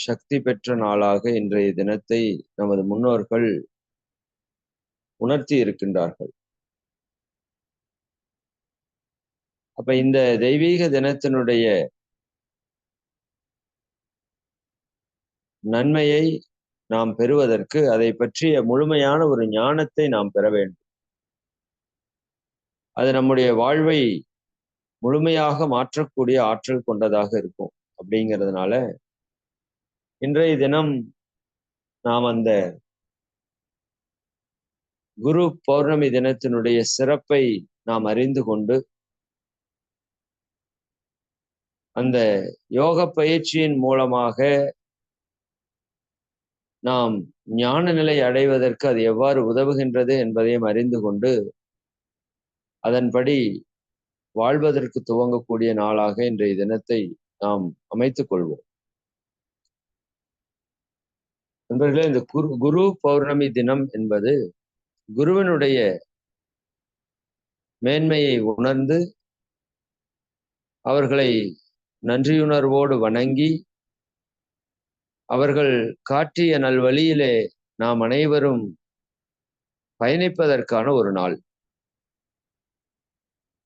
சக்தி பெற்ற நாளாக இன்றைய தினத்தை நமது முன்னோர்கள் உணர்த்தி இருக்கின்றார்கள். அப்ப இந்த தெய்வீக தினத்தினுடைய நன்மையை நாம் பெறுவதற்கு அதை பற்றிய முழுமையான ஒரு ஞானத்தை நாம் பெற வேண்டும். அது நம்முடைய வாழ்வை முழுமையாக மாற்றக்கூடிய ஆற்றல் கொண்டதாக இருக்கும். அப்படிங்கிறதுனால இன்றைய தினம் நாம் அந்த குரு பௌர்ணமி தினத்தினுடைய சிறப்பை நாம் அறிந்து கொண்டு அந்த யோக பயிற்சியின் மூலமாக நாம் ஞான நிலை அடைவதற்கு அது எவ்வாறு உதவுகின்றது என்பதையும் அறிந்து கொண்டு அதன்படி வாழ்வதற்கு துவங்கக்கூடிய நாளாக இன்றைய தினத்தை நாம் அமைத்துக் கொள்வோம். நண்பர்களே, இந்த குரு பௌர்ணமி தினம் என்பது குருவினுடைய மேன்மையை உணர்ந்து அவர்களை நன்றியுணர்வோடு வணங்கி அவர்கள் காட்டிய நல்வழியிலே நாம் அனைவரும் பயணிப்பதற்கான ஒரு நாள்.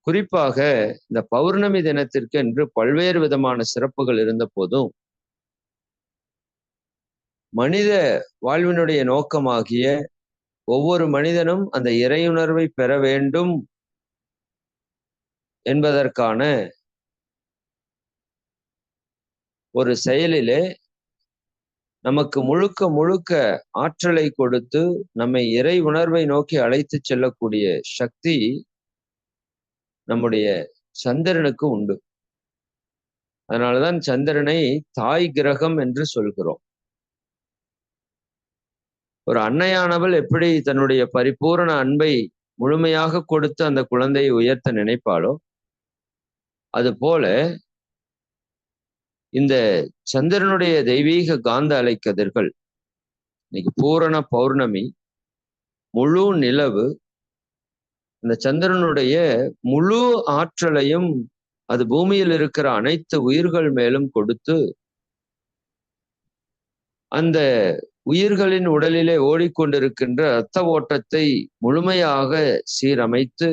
குறிப்பாக இந்த பௌர்ணமி தினத்திற்கு என்று பல்வேறு விதமான சிறப்புகள் இருந்த போதும் மனித வாழ்வினுடைய நோக்கமாகிய ஒவ்வொரு மனிதனும் அந்த இறையுணர்வை பெற வேண்டும் என்பதற்கான ஒரு செயலிலே நமக்கு முழுக்க முழுக்க ஆற்றலை கொடுத்து நம்மை இறை உணர்வை நோக்கி அழைத்து செல்லக்கூடிய சக்தி நம்முடைய சந்திரனுக்கு உண்டு. அதனாலதான் சந்திரனை தாய் கிரகம் என்று சொல்கிறோம். ஒரு அன்னையானவள் எப்படி தன்னுடைய பரிபூரண அன்பை முழுமையாக கொடுத்து அந்த குழந்தையை உயர்த்த நினைப்பாளோ அதுபோல இந்த சந்திரனுடைய தெய்வீக காந்த அலைக்கதிர்கள், இன்னைக்கு பூரண பௌர்ணமி, முழு நிலவு, இந்த சந்திரனுடைய முழு ஆற்றலையும் அது பூமியில் இருக்கிற அனைத்து உயிர்கள் மேலும் கொடுத்து அந்த உயிர்களின் உடலிலே ஓடிக்கொண்டிருக்கின்ற இரத்த ஓட்டத்தை முழுமையாக சீரமைத்து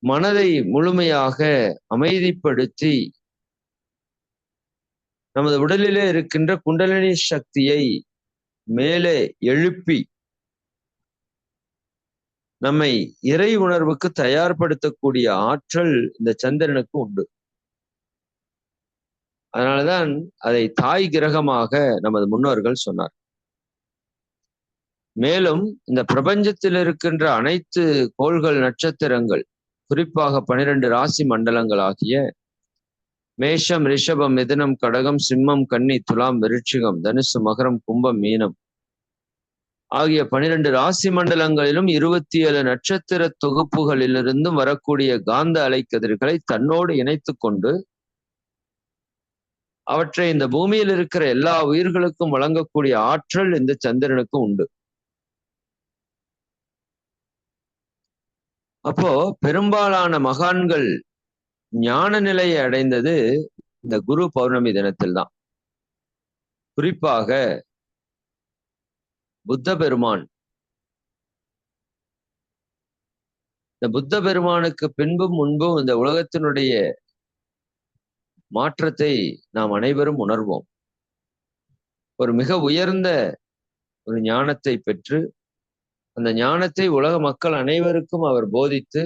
மனதை முழுமையாக அமைதிப்படுத்தி நமது உடலிலே இருக்கின்ற குண்டலினி சக்தியை மேலே எழுப்பி நம்மை இறை உணர்வுக்கு தயார்படுத்தக்கூடிய ஆற்றல் இந்த சந்திரனுக்கு உண்டு. அதனாலதான் அதை தாய் கிரகமாக நமது முன்னோர்கள் சொன்னார். மேலும் இந்த பிரபஞ்சத்தில் இருக்கின்ற அனைத்து கோள்கள், நட்சத்திரங்கள், குறிப்பாக 12 ராசி மண்டலங்கள் ஆகிய மேஷம், ரிஷபம், மிதுனம், கடகம், சிம்மம், கன்னி, துலாம், விருச்சிகம், தனுசு, மகரம், கும்பம், மீனம் ஆகிய 12 ராசி மண்டலங்களிலும் 27 நட்சத்திர தொகுப்புகளிலிருந்தும் வரக்கூடிய காந்த அலைக்கதிர்களை தன்னோடு இணைத்து கொண்டு அவற்றை இந்த பூமியில் இருக்கிற எல்லா உயிர்களுக்கும் வழங்கக்கூடிய ஆற்றல் இந்த சந்திரனுக்கு உண்டு. அப்போ பெரும்பாலான மகான்கள் ஞான நிலையை அடைந்தது இந்த குரு பௌர்ணமி தினத்தில் தான். குறிப்பாக புத்த பெருமான், இந்த புத்த பெருமானுக்கு பின்பும் முன்பும் இந்த உலகத்தினுடைய மாற்றத்தை நாம் அனைவரும் உணர்வோம். ஒரு மிக உயர்ந்த ஒரு ஞானத்தை பெற்று அந்த ஞானத்தை உலக மக்கள் அனைவருக்கும் அவர் போதித்து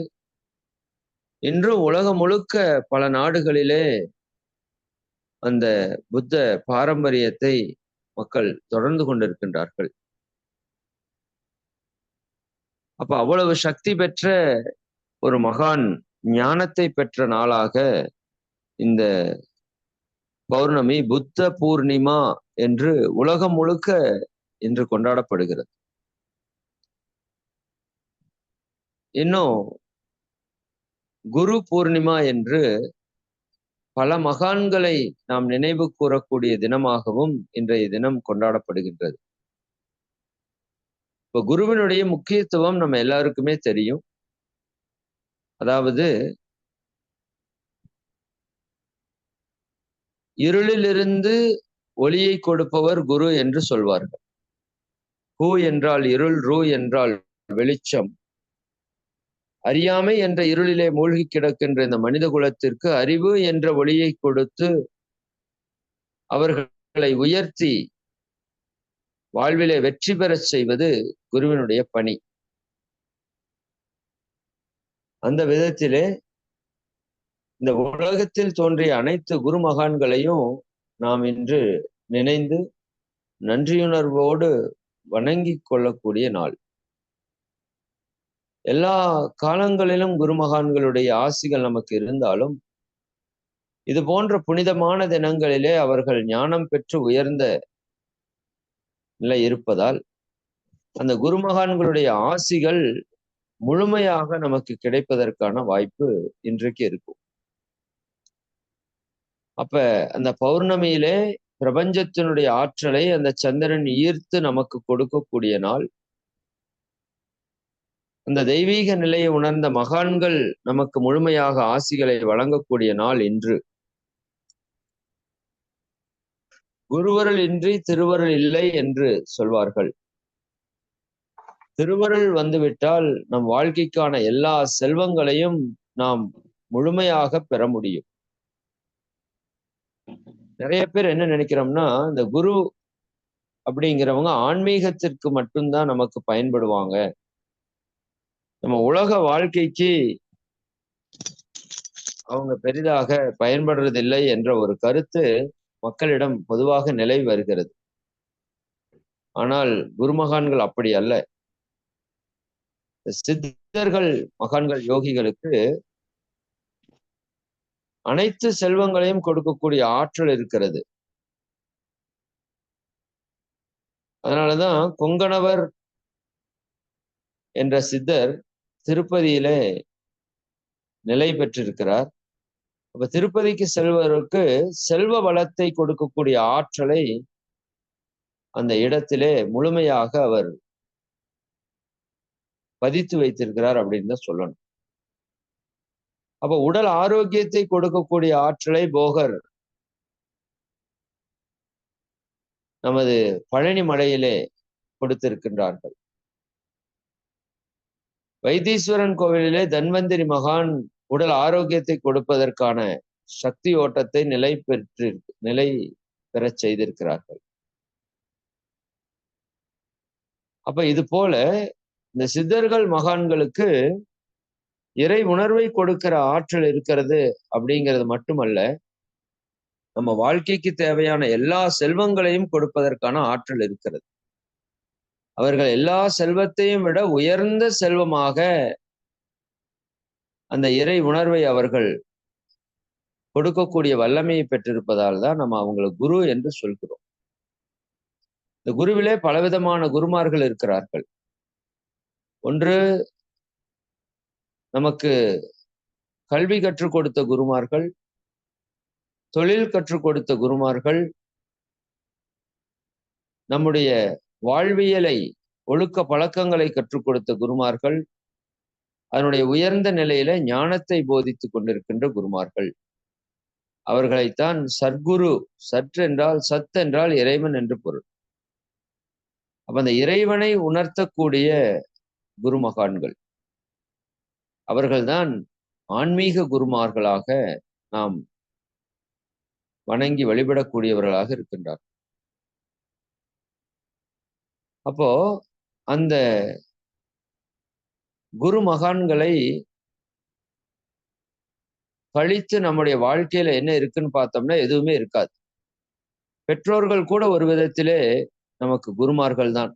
இன்றும் உலகம் முழுக்க பல நாடுகளிலே அந்த புத்த பாரம்பரியத்தை மக்கள் தொடர்ந்து கொண்டிருக்கின்றார்கள். அப்ப அவ்வளவு சக்தி பெற்ற ஒரு மகான் ஞானத்தை பெற்ற நாளாக இந்த பௌர்ணமி புத்த பூர்ணிமா என்று உலகம் முழுக்க இன்று கொண்டாடப்படுகிறது. இன்னும் குரு பூர்ணிமா என்று பல மகான்களை நாம் நினைவு கூறக்கூடிய தினமாகவும் இன்றைய தினம் கொண்டாடப்படுகின்றது. இப்ப குருவினுடைய முக்கியத்துவம் நம்ம எல்லாருக்குமே தெரியும். அதாவது இருளிலிருந்து ஒளியை கொடுப்பவர் குரு என்று சொல்வார்கள். ஹூ என்றால் இருள், ரூ என்றால் வெளிச்சம். அறியாமை என்ற இருளிலே மூழ்கி கிடக்கின்ற இந்த மனித குலத்திற்கு அறிவு என்ற ஒளியை கொடுத்து அவர்களை உயர்த்தி வாழ்விலே வெற்றி பெறச் செய்வது குருவினுடைய பணி. அந்த விதத்திலே இந்த உலகத்தில் தோன்றிய அனைத்து குரு மகான்களையும் நாம் இன்று நினைந்து நன்றியுணர்வோடு வணங்கிக் கொள்ளக்கூடிய நாள். எல்லா காலங்களிலும் குருமகான்களுடைய ஆசிகள் நமக்கு இருந்தாலும் இது போன்ற புனிதமான தினங்களிலே அவர்கள் ஞானம் பெற்று உயர்ந்த நிலை இருப்பதால் அந்த குருமகான்களுடைய ஆசிகள் முழுமையாக நமக்கு கிடைப்பதற்கான வாய்ப்பு இன்றைக்கு இருக்கும். அப்ப அந்த பௌர்ணமியிலே பிரபஞ்சத்தினுடைய ஆற்றலை அந்த சந்திரன் ஈர்த்து நமக்கு கொடுக்கக்கூடிய நாள். அந்த தெய்வீக நிலையை உணர்ந்த மகான்கள் நமக்கு முழுமையாக ஆசிகளை வழங்கக்கூடிய நாள் இன்று. குருவருள் இன்றி திருவருள் இல்லை என்று சொல்வார்கள். திருவருள் வந்துவிட்டால் நம் வாழ்க்கைக்கான எல்லா செல்வங்களையும் நாம் முழுமையாக பெற முடியும். நிறைய பேர் என்ன நினைக்கிறோம்னா, இந்த குரு அப்படிங்கிறவங்க ஆன்மீகத்திற்கு மட்டும்தான் நமக்கு பயன்படுவாங்க, நம்ம உலக வாழ்க்கைக்கு அவங்க பெரிதாக பயன்படுறதில்லை என்ற ஒரு கருத்து மக்களிடம் பொதுவாக நிலவி வருகிறது. ஆனால் குருமகான்கள் அப்படி அல்ல. சித்தர்கள், மகான்கள், யோகிகளுக்கு அனைத்து செல்வங்களையும் கொடுக்கக்கூடிய ஆற்றல் இருக்கிறது. அதனாலதான் கொங்கணவர் என்ற சித்தர் திருப்பதியிலே நிலை பெற்றிருக்கிறார். அப்ப திருப்பதிக்கு செல்வதற்கு செல்வ வளத்தை கொடுக்கக்கூடிய ஆற்றலை அந்த இடத்திலே முழுமையாக அவர் பதித்து வைத்திருக்கிறார் அப்படின்னு தான் சொல்லணும். அப்ப உடல் ஆரோக்கியத்தை கொடுக்கக்கூடிய ஆற்றலை போகர் நமது பழனி மலையிலே கொடுத்திருக்கின்றார்கள். வைத்தீஸ்வரன் கோவிலிலே தன்வந்திரி மகான் உடல் ஆரோக்கியத்தை கொடுப்பதற்கான சக்தி ஓட்டத்தை நிலை பெறச் செய்திருக்கிறார்கள். அப்ப இது போல இந்த சித்தர்கள் மகான்களுக்கு இறை உணர்வை கொடுக்கிற ஆற்றல் இருக்கிறது அப்படிங்கிறது மட்டுமல்ல, நம்ம வாழ்க்கைக்கு தேவையான எல்லா செல்வங்களையும் கொடுப்பதற்கான ஆற்றல் இருக்கிறது. அவர்கள் எல்லா செல்வத்தையும் விட உயர்ந்த செல்வமாக அந்த இறை உணர்வை அவர்கள் கொடுக்கக்கூடிய வல்லமையை பெற்றிருப்பதால் தான் நம்ம அவங்களை குரு என்று சொல்கிறோம். இந்த குருவிலே பலவிதமான குருமார்கள் இருக்கிறார்கள். ஒன்று, நமக்கு கல்வி கற்றுக் கொடுத்த குருமார்கள், தொழில் கற்றுக் கொடுத்த குருமார்கள், நம்முடைய வாழ்வியலை, ஒழுக்க பழக்கங்களை கற்றுக் கொடுத்த குருமார்கள், அதனுடைய உயர்ந்த நிலையில ஞானத்தை போதித்துக் கொண்டிருக்கின்ற குருமார்கள். அவர்களைத்தான் சத்குரு, சற்றென்றால் சத் என்றால் இறைவன் என்று பொருள். அப்ப அந்த இறைவனை உணர்த்தக்கூடிய குருமகான்கள் அவர்கள்தான் ஆன்மீக குருமார்களாக நாம் வணங்கி வழிபடக்கூடியவர்களாக இருக்கின்றார். அப்போ அந்த குரு மகான்களை கழித்து நம்முடைய வாழ்க்கையில என்ன இருக்குன்னு பார்த்தோம்னா எதுவுமே இருக்காது. பெற்றோர்கள் கூட ஒரு விதத்திலே நமக்கு குருமார்கள் தான்.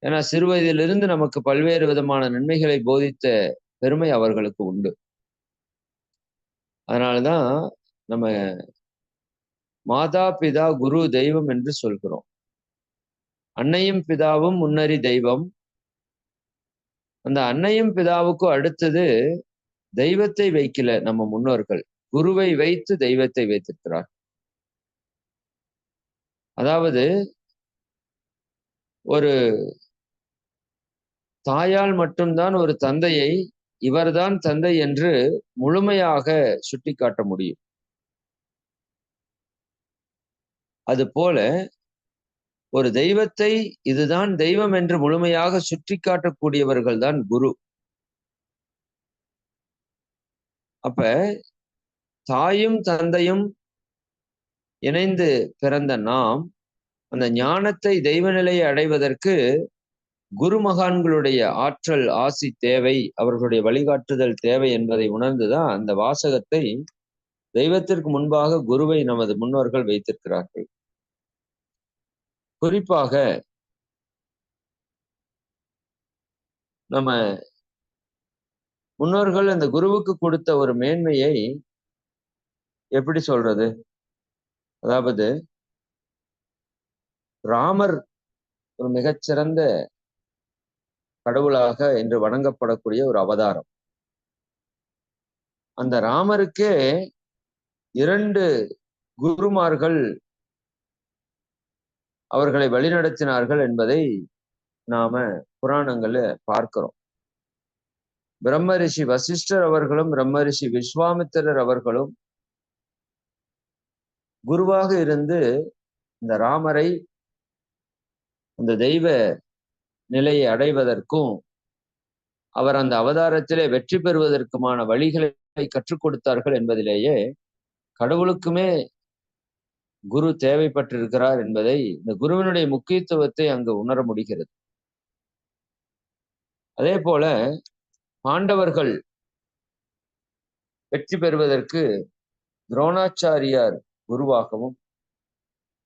ஏன்னா சிறு வயதிலிருந்து நமக்கு பல்வேறு விதமான நன்மைகளை போதித்த பெருமை அவர்களுக்கு உண்டு. அதனாலதான் நம்ம மாதா பிதா குரு தெய்வம் என்று சொல்கிறோம். அன்னையும் பிதாவும் முன்னறி தெய்வம். அந்த அன்னையும் பிதாவுக்கும் அடுத்தது தெய்வத்தை வைக்கல நம்ம முன்னோர்கள், குருவை வைத்து தெய்வத்தை வைத்திருக்கிறார். அதாவது ஒரு தாயால் மட்டும்தான் ஒரு தந்தையை இவர்தான் தந்தை என்று முழுமையாக சுட்டிக்காட்ட முடியும். அதுபோல ஒரு தெய்வத்தை இதுதான் தெய்வம் என்று முழுமையாக சுட்டி காட்டக்கூடியவர்கள் தான் குரு. அப்ப தாயும் தந்தையும் இணைந்து பிறந்த நாம் அந்த ஞானத்தை தெய்வ நிலையை அடைவதற்கு குரு மகான்களுடைய ஆற்றல் ஆசி தேவை, அவர்களுடைய வழிகாட்டுதல் தேவை என்பதை உணர்ந்துதான் அந்த வாசகத்தை தெய்வத்திற்கு முன்பாக குருவை நமது முன்னோர்கள் வைத்திருக்கிறார்கள். குறிப்பாக நம்ம முன்னோர்கள் அந்த குருவுக்கு கொடுத்த ஒரு மேன்மையை எப்படி சொல்றது? அதாவது ராமர் ஒரு மிகச்சிறந்த கடவுளாக இன்று வணங்கப்படக்கூடிய ஒரு அவதாரம். அந்த ராமருக்கே 2 குருமார்கள் அவர்களை வழிநடத்தினார்கள் என்பதை நாம புராணங்கள்ல பார்க்கிறோம். பிரம்ம ரிஷி வசிஷ்டர் அவர்களும் பிரம்ம ரிஷி விஸ்வாமித்திரர் அவர்களும் குருவாக இருந்து இந்த ராமரை அந்த தெய்வ நிலையை அடைவதற்கும் அவர் அந்த அவதாரத்திலே வெற்றி பெறுவதற்குமான வழிகளை கற்றுக் கொடுத்தார்கள் என்பதிலேயே கடவுளுக்குமே குரு தேவைப்பட்டிருக்கிறார் என்பதை, இந்த குருவினுடைய முக்கியத்துவத்தை அங்கு உணர முடிகிறது. அதே போல பாண்டவர்கள் வெற்றி பெறுவதற்கு துரோணாச்சாரியார் குருவாகவும்,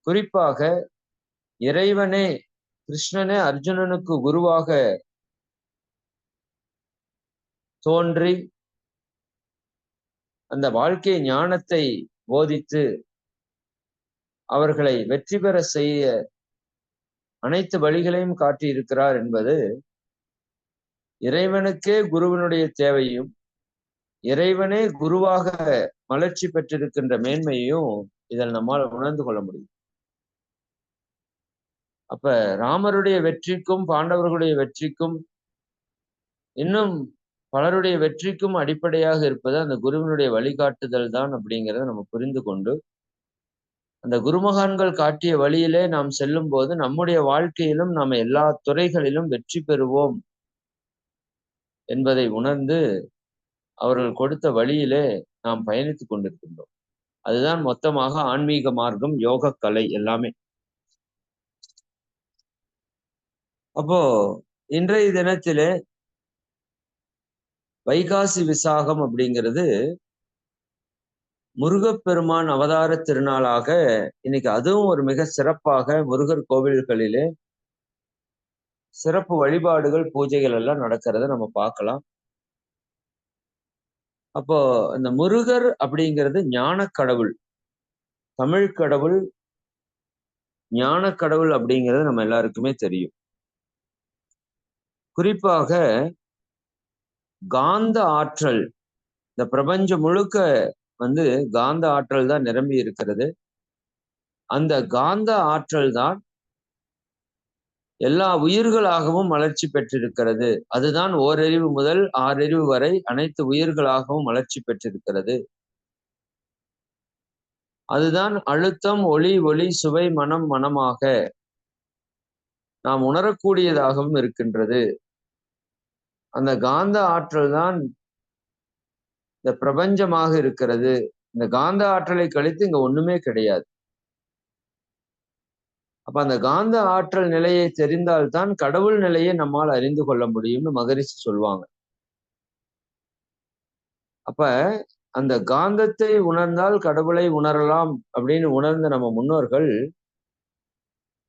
குறிப்பாக இறைவனே கிருஷ்ணனே அர்ஜுனனுக்கு குருவாக தோன்றி அந்த வாழ்க்கை ஞானத்தை போதித்து அவர்களை வெற்றி பெற செய்ய அனைத்து வழிகளையும் காட்டியிருக்கிறார் என்பது இறைவனுக்கே குருவினுடைய தேவையும், இறைவனே குருவாக மலர்ச்சி பெற்றிருக்கின்ற மேன்மையையும் இதில் நம்மால் உணர்ந்து கொள்ள முடியும். அப்ப ராமருடைய வெற்றிக்கும் பாண்டவர்களுடைய வெற்றிக்கும் இன்னும் பலருடைய வெற்றிக்கும் அடிப்படையாக இருப்பது அந்த குருவினுடைய வழிகாட்டுதல் தான் அப்படிங்கிறத நம்ம புரிந்து கொண்டு அந்த குருமகான்கள் காட்டிய வழியிலே நாம் செல்லும் போது நம்முடைய வாழ்க்கையிலும் நாம் எல்லா துறைகளிலும் வெற்றி பெறுவோம் என்பதை உணர்ந்து அவர்கள் கொடுத்த வழியிலே நாம் பயணித்துக் கொண்டிருக்கின்றோம். அதுதான் மொத்தமாக ஆன்மீக மார்க்கம், யோக கலை எல்லாமே. அப்போ இன்றைய தினத்திலே வைகாசி விசாகம் அப்படிங்கிறது முருகப்பெருமான் அவதார திருநாளாக இன்னைக்கு அதுவும் ஒரு மிக சிறப்பாக முருகர் கோவில்களிலே சிறப்பு வழிபாடுகள் பூஜைகள் எல்லாம் நடக்கிறத நம்ம பார்க்கலாம். அப்போ இந்த முருகர் அப்படிங்கிறது ஞான கடவுள், தமிழ் கடவுள், ஞான கடவுள் அப்படிங்கிறது நம்ம எல்லாருக்குமே தெரியும். குறிப்பாக காந்த ஆற்றல், இந்த பிரபஞ்சம் முழுக்க காந்த ஆற்றல் தான் நிரம்பி இருக்கிறது. அந்த காந்த ஆற்றல் தான் எல்லா உயிர்களாகவும் வளர்ச்சி பெற்றிருக்கிறது. அதுதான் ஓரறிவு முதல் 6 அறிவு வரை அனைத்து உயிர்களாகவும் வளர்ச்சி பெற்றிருக்கிறது. அதுதான் அழுத்தம், ஒளி, ஒளி, சுவை, மனம், மனமாக நாம் உணரக்கூடியதாகவும் இருக்கின்றது. அந்த காந்த ஆற்றல் தான் இந்த பிரபஞ்சமாக இருக்கிறது. இந்த காந்த ஆற்றலை கழித்து இங்க ஒண்ணுமே கிடையாது. அப்ப அந்த காந்த ஆற்றல் நிலையை தெரிந்தால்தான் கடவுள் நிலையை நம்மால் அறிந்து கொள்ள முடியும்னு மகரிஷி சொல்லுவாங்க. அப்ப அந்த காந்தத்தை உணர்ந்தால் கடவுளை உணரலாம் அப்படின்னு உணர்ந்த நம்ம முன்னோர்கள்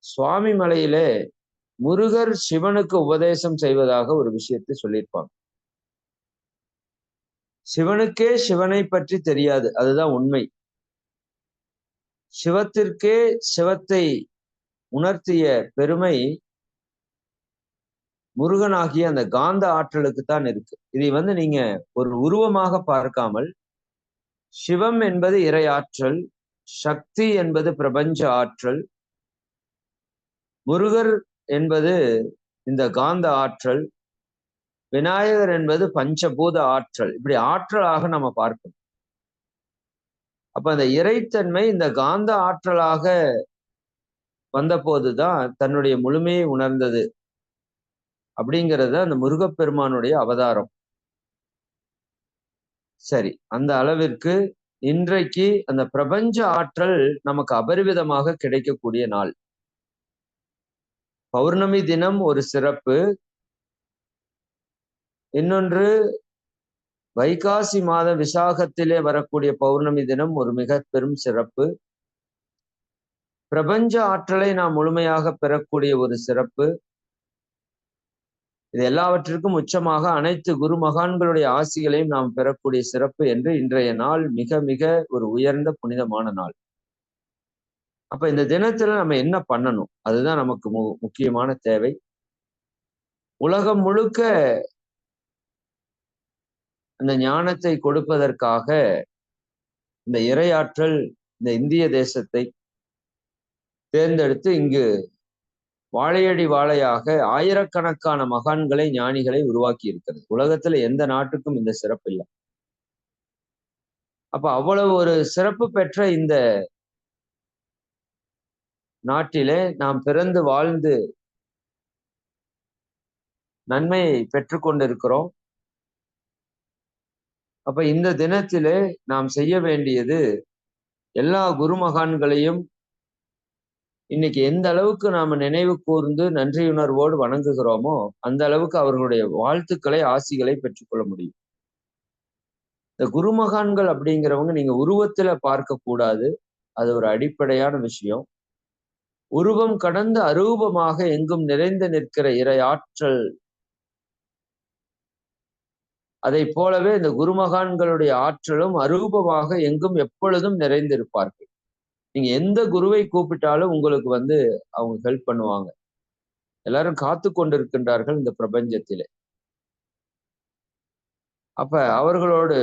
சுவாமி மலையிலே முருகர் சிவனுக்கு உபதேசம் செய்வதாக ஒரு விஷயத்தை சொல்லியிருப்பாங்க. சிவனுக்கே சிவனை பற்றி தெரியாது, அதுதான் உண்மை. சிவத்திற்கே சிவத்தை உணர்த்திய பெருமை முருகனாகிய அந்த காந்த ஆற்றலுக்கு தான் இருக்கு. இதை நீங்க ஒரு உருவமாக பார்க்காமல் சிவம் என்பது இறை ஆற்றல், சக்தி என்பது பிரபஞ்ச ஆற்றல், முருகர் என்பது இந்த காந்த ஆற்றல், விநாயகர் என்பது பஞ்சபூத ஆற்றல். இப்படி ஆற்றலாக நம்ம பார்க்கணும். அப்ப அந்த இறைத்தன்மை இந்த காந்த ஆற்றலாக வந்த போதுதான் தன்னுடைய முழுமையை உணர்ந்தது அப்படிங்கிறது அந்த முருகப்பெருமானுடைய அவதாரம். சரி, அந்த அளவிற்கு இன்றைக்கு அந்த பிரபஞ்ச ஆற்றல் நமக்கு அபரிவிதமாக கிடைக்கக்கூடிய நாள். பௌர்ணமி தினம் ஒரு சிறப்பு. இன்னொன்று வைகாசி மாத விசாகத்திலே வரக்கூடிய பௌர்ணமி தினம் ஒரு மிக பெரும் சிறப்பு. பிரபஞ்ச ஆற்றலை நாம் முழுமையாக பெறக்கூடிய ஒரு சிறப்பு. இது எல்லாவற்றிற்கும் உச்சமாக அனைத்து குரு மகான்களுடைய ஆசிகளையும் நாம் பெறக்கூடிய சிறப்பு என்று இன்றைய நாள் மிக மிக ஒரு உயர்ந்த புனிதமான நாள். அப்ப இந்த தினத்துல நம்ம என்ன பண்ணணும்? அதுதான் நமக்கு முக்கியமான தேவை. உலகம் முழுக்க அந்த ஞானத்தை கொடுப்பதற்காக இந்த இறையாற்றல் இந்த இந்திய தேசத்தை தேர்ந்தெடுத்து இங்கு வாழையடி வாழையாக ஆயிரக்கணக்கான மகான்களை ஞானிகளை உருவாக்கி இருக்கிறது. உலகத்துல எந்த நாட்டுக்கும் இந்த சிறப்பு இல்லை. அப்ப அவ்வளவு ஒரு சிறப்பு பெற்ற இந்த நாட்டிலே நாம் பிறந்து வாழ்ந்து நன்மையை பெற்றுக்கொண்டிருக்கிறோம். அப்ப இந்த தினத்திலே நாம் செய்ய வேண்டியது எல்லா குருமகான்களையும் இன்னைக்கு எந்த அளவுக்கு நாம நினைவு கூர்ந்து நன்றியுணர்வோடு வணங்குகிறோமோ அந்த அளவுக்கு அவர்களுடைய வாழ்த்துக்களை ஆசிகளை பெற்றுக்கொள்ள முடியும். இந்த குருமகான்கள் அப்படிங்கிறவங்க நீங்க உருவத்துல பார்க்க கூடாது. அது ஒரு அடிப்படையான விஷயம். உருவம் கடந்து அரூபமாக எங்கும் நிறைந்து நிற்கிற இறை ஆற்றல். அதை போலவே இந்த குருமகான்களுடைய ஆற்றலும் அரூபமாக எங்கும் எப்பொழுதும் நிறைந்திருப்பார்கள். நீங்க எந்த குருவை கூப்பிட்டாலும் உங்களுக்கு அவங்க ஹெல்ப் பண்ணுவாங்க. எல்லாரும் காத்து கொண்டிருக்கின்றார்கள் இந்த பிரபஞ்சத்திலே. அப்ப அவர்களோடு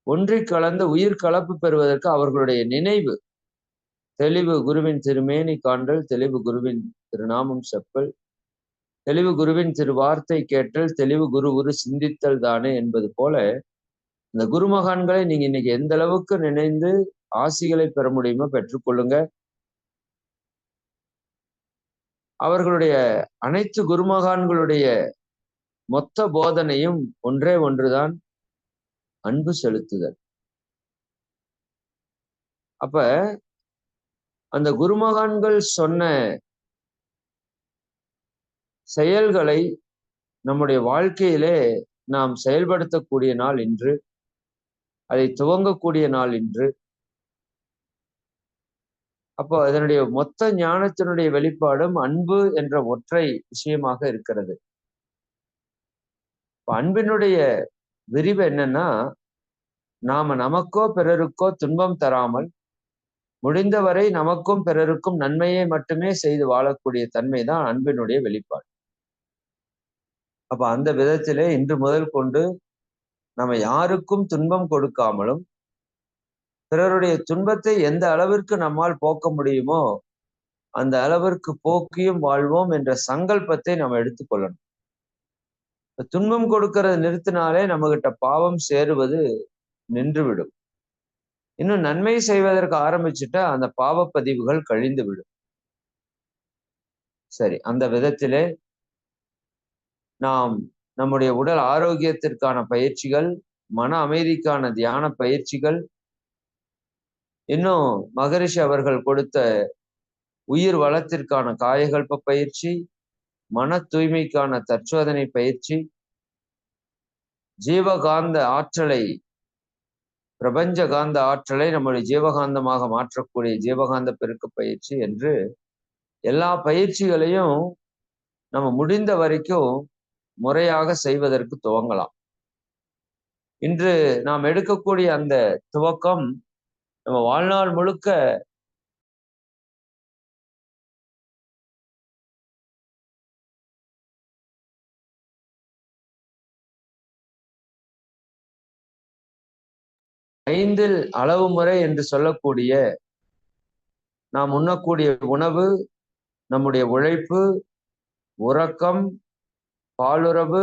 ஒன்றி கலந்து உயிர் கலப்பு பெறுவதற்கு அவர்களுடைய நினைவு, தெளிவு குருவின் திருமேனி காண்டல், தெளிவு குருவின் திருநாமம் செப்பல், தெளிவு குருவின் திருவார்த்தை கேட்டல், தெளிவு குரு சிந்தித்தல் தானே என்பது போல இந்த குருமகான்களை நீங்க இன்னைக்கு எந்த அளவுக்கு நினைந்து ஆசிகளை பெற முடியுமோ பெற்றுக்கொள்ளுங்க. அவர்களுடைய அனைத்து குருமகான்களுடைய மொத்த போதனையும் ஒன்றே ஒன்றுதான், அன்பு செலுத்துதல். அப்ப அந்த குருமகான்கள் சொன்ன செயல்களை நம்முடைய வாழ்க்கையிலே நாம் செயல்படுத்தக்கூடிய நாள் இன்று, அதை துவங்கக்கூடிய நாள் இன்று. அப்போ அதனுடைய மொத்த ஞானத்தினுடைய வெளிப்பாடும் அன்பு என்ற ஒற்றை விஷயமாக இருக்கிறது. அன்பினுடைய விரிவு என்னன்னா, நாம நமக்கோ பிறருக்கோ துன்பம் தராமல் முடிந்தவரை நமக்கும் பிறருக்கும் நன்மையை மட்டுமே செய்து வாழக்கூடிய தன்மைதான் அன்பினுடைய வெளிப்பாடு. அப்ப அந்த விதத்திலே இன்று முதல் கொண்டு நம்ம யாருக்கும் துன்பம் கொடுக்காமலும் பிறருடைய துன்பத்தை எந்த அளவிற்கு நம்மால் போக்க முடியுமோ அந்த அளவிற்கு போக்கியும் வாழ்வோம் என்ற சங்கல்பத்தை நம்ம எடுத்துக்கொள்ளணும். துன்பம் கொடுக்கறது நிறுத்தினாலே நம்ம கிட்ட பாவம் சேருவது நின்றுவிடும். இன்னும் நன்மை செய்வதற்கு ஆரம்பிச்சுட்டா அந்த பாவப்பதிவுகள் கழிந்து விடும். சரி, அந்த விதத்திலே நாம் நம்முடைய உடல் ஆரோக்கியத்திற்கான பயிற்சிகள், மன அமைதிக்கான தியான பயிற்சிகள், இன்னும் மகரிஷி அவர்கள் கொடுத்த உயிர் வளத்திற்கான காயகல்ப பயிற்சி, மன தூய்மைக்கான தற்சோதனை பயிற்சி, ஜீவகாந்த ஆற்றலை, பிரபஞ்ச காந்த ஆற்றலை நம்முடைய ஜீவகாந்தமாக மாற்றக்கூடிய ஜீவகாந்த பெருக்க பயிற்சி என்று எல்லா பயிற்சிகளையும் நம்ம முடிந்த வரைக்கும் முறையாக செய்வதற்கு துவங்கலாம். இன்று நாம் எடுக்கக்கூடிய அந்த துவக்கம் நம்ம வாழ்நாள் முழுக்க ஐந்தில் அளவு முறை என்று சொல்லக்கூடிய நாம் உண்ணக்கூடிய உணவு, நம்முடைய உழைப்பு, உறக்கம், பாலுறவு,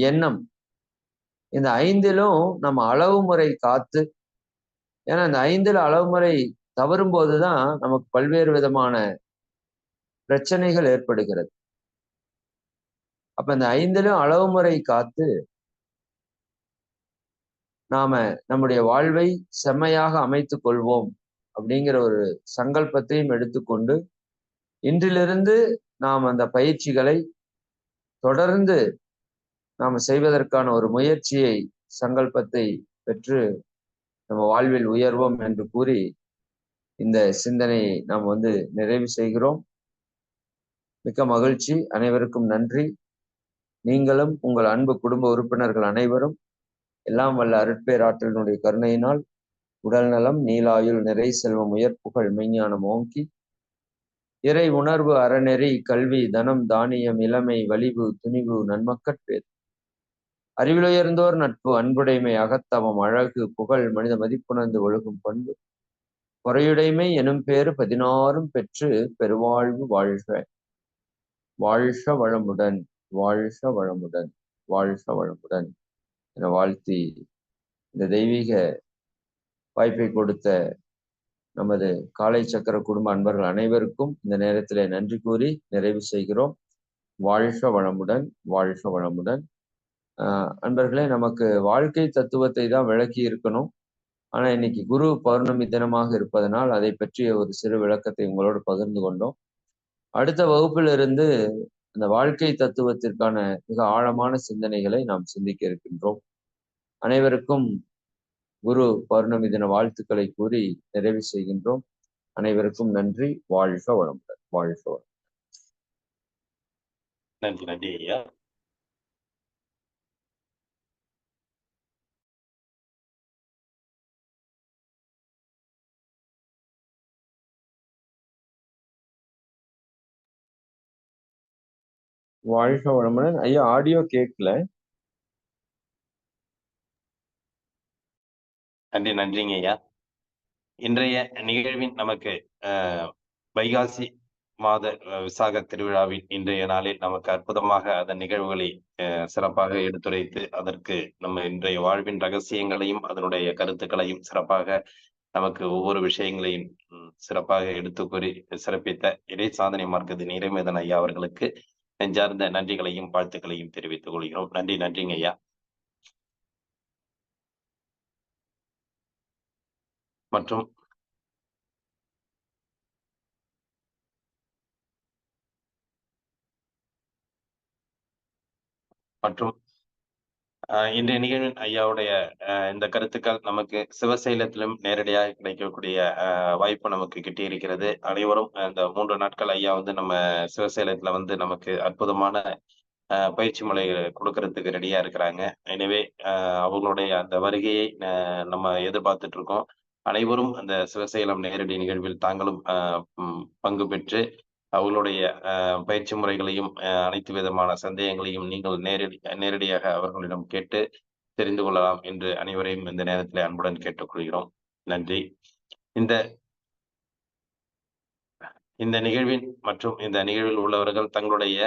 எண்ணம், இந்த 5லும் நம்ம அளவு முறை காத்து, ஏன்னா இந்த 5ல அளவு முறை தவறும் போதுதான் நமக்கு பல்வேறு விதமான பிரச்சனைகள் ஏற்படுகிறது. அப்ப இந்த 5லும் அளவு முறை காத்து நாம நம்முடைய வாழ்வை செம்மையாக அமைத்துக் கொள்வோம் அப்படிங்கிற ஒரு சங்கல்பத்தையும் எடுத்துக்கொண்டு இன்றிலிருந்து நாம் அந்த பயிற்சிகளை தொடர்ந்து நாம் செய்வதற்கான ஒரு முயற்சியை, சங்கல்பத்தை பெற்று நம்ம வாழ்வில் உயர்வோம் என்று கூறி இந்த சிந்தனையை நாம் நிறைவு செய்கிறோம். மிக்க மகிழ்ச்சி. அனைவருக்கும் நன்றி. நீங்களும் உங்கள் அன்பு குடும்ப உறுப்பினர்கள் அனைவரும் எல்லாம் வல்ல அருட்பேராற்றலினுடைய கருணையினால் உடல் நலம், நீலாயுள், நிறை செல்வம், உயர்ப்புகள், மெய்ஞானம் ஓங்கி இறை உணர்வு, அறநெறி, கல்வி, தனம், தானியம், இளமை, வலிவு, துணிவு, நன்மக்கட்பேர், அறிவிலுயர்ந்தோர் நட்பு, அன்புடைமை, அகத்தவம், அழகு, புகழ், மனித மதிப்புணர்ந்து ஒழுகும் பண்பு, பொறையுடைமை எனும் பேறு 16 பெற்று பெருவாழ்வு வாழ்க. வாழ்க வளமுடன், வாழ்க வளமுடன், வாழ்க வளமுடன் என வாழ்த்தி இந்த தெய்வீக வாய்ப்பை கொடுத்த நமது காலை சக்கர குடும்ப அன்பர்கள் அனைவருக்கும் இந்த நேரத்திலே நன்றி கூறி நிறைவு செய்கிறோம். வாழ்க வளமுடன், வாழ்க வளமுடன். அன்பர்களே, நமக்கு வாழ்க்கை தத்துவத்தை தான் விளக்கி இருக்கணும். ஆனா இன்னைக்கு குரு பௌர்ணமி தினமாக இருப்பதனால் அதை பற்றிய ஒரு சிறு விளக்கத்தை உங்களோடு பகிர்ந்து கொண்டோம். அடுத்த வகுப்பிலிருந்து அந்த வாழ்க்கை தத்துவத்திற்கான மிக ஆழமான சிந்தனைகளை நாம் சிந்திக்க இருக்கின்றோம். அனைவருக்கும் குரு பௌர்ணமி தின வாழ்த்துக்களை கூறி நிறைவு செய்கின்றோம். அனைவருக்கும் நன்றி. வாழ்க வளமுடன், வாழ்க வளமுடன்.
நன்றி நன்றி ஐயா.
வாழ்க வளமுடன். ஐயா, ஆடியோ கேட்கல.
நன்றி நன்றிங்க ஐயா. இன்றைய நிகழ்வின் நமக்கு வைகாசி மாத விசாக திருவிழாவின் இன்றைய நாளில் நமக்கு அற்புதமாக அதன் நிகழ்வுகளை சிறப்பாக எடுத்துரைத்து அதற்கு நம்ம இன்றைய வாழ்வின் ரகசியங்களையும் அதனுடைய கருத்துக்களையும் சிறப்பாக நமக்கு ஒவ்வொரு விஷயங்களையும் சிறப்பாக எடுத்து கூறி சிறப்பித்த இறை சாதனை மார்க்கத்தின் இறைமேதன் ஐயா அவர்களுக்கு நெஞ்சார்ந்த நன்றிகளையும் வாழ்த்துக்களையும் தெரிவித்துக் கொள்கிறோம். நன்றி நன்றிங்க ஐயா. மற்றும் மற்றும் இன்றைய நிகழ்வின் ஐயாவுடைய இந்த கருத்துக்கள் நமக்கு சிவசைலத்திலும் நேரடியாக கிடைக்கக்கூடிய வாய்ப்பு நமக்கு கிட்டி இருக்கிறது. அனைவரும் இந்த 3 நாட்கள் ஐயா நம்ம சிவசைலத்துல நமக்கு அற்புதமான பயிற்சி முறை கொடுக்கறதுக்கு ரெடியா இருக்கிறாங்க. எனவே அவங்களுடைய அந்த வருகையை நம்ம எதிர்பார்த்துட்டு இருக்கோம். அனைவரும் அந்த சிவசைலம் நேரடி நிகழ்வில் தாங்களும் பங்கு பெற்று அவர்களுடைய பயிற்சி முறைகளையும் அனைத்து விதமான சந்தேகங்களையும் நீங்கள் நேரடியாக அவர்களிடம் கேட்டு தெரிந்து கொள்ளலாம் என்று அனைவரையும் இந்த நேரத்தில் அன்புடன் கேட்டுக்கொள்கிறோம். நன்றி. இந்த நிகழ்வின் மற்றும் இந்த நிகழ்வில் உள்ளவர்கள் தங்களுடைய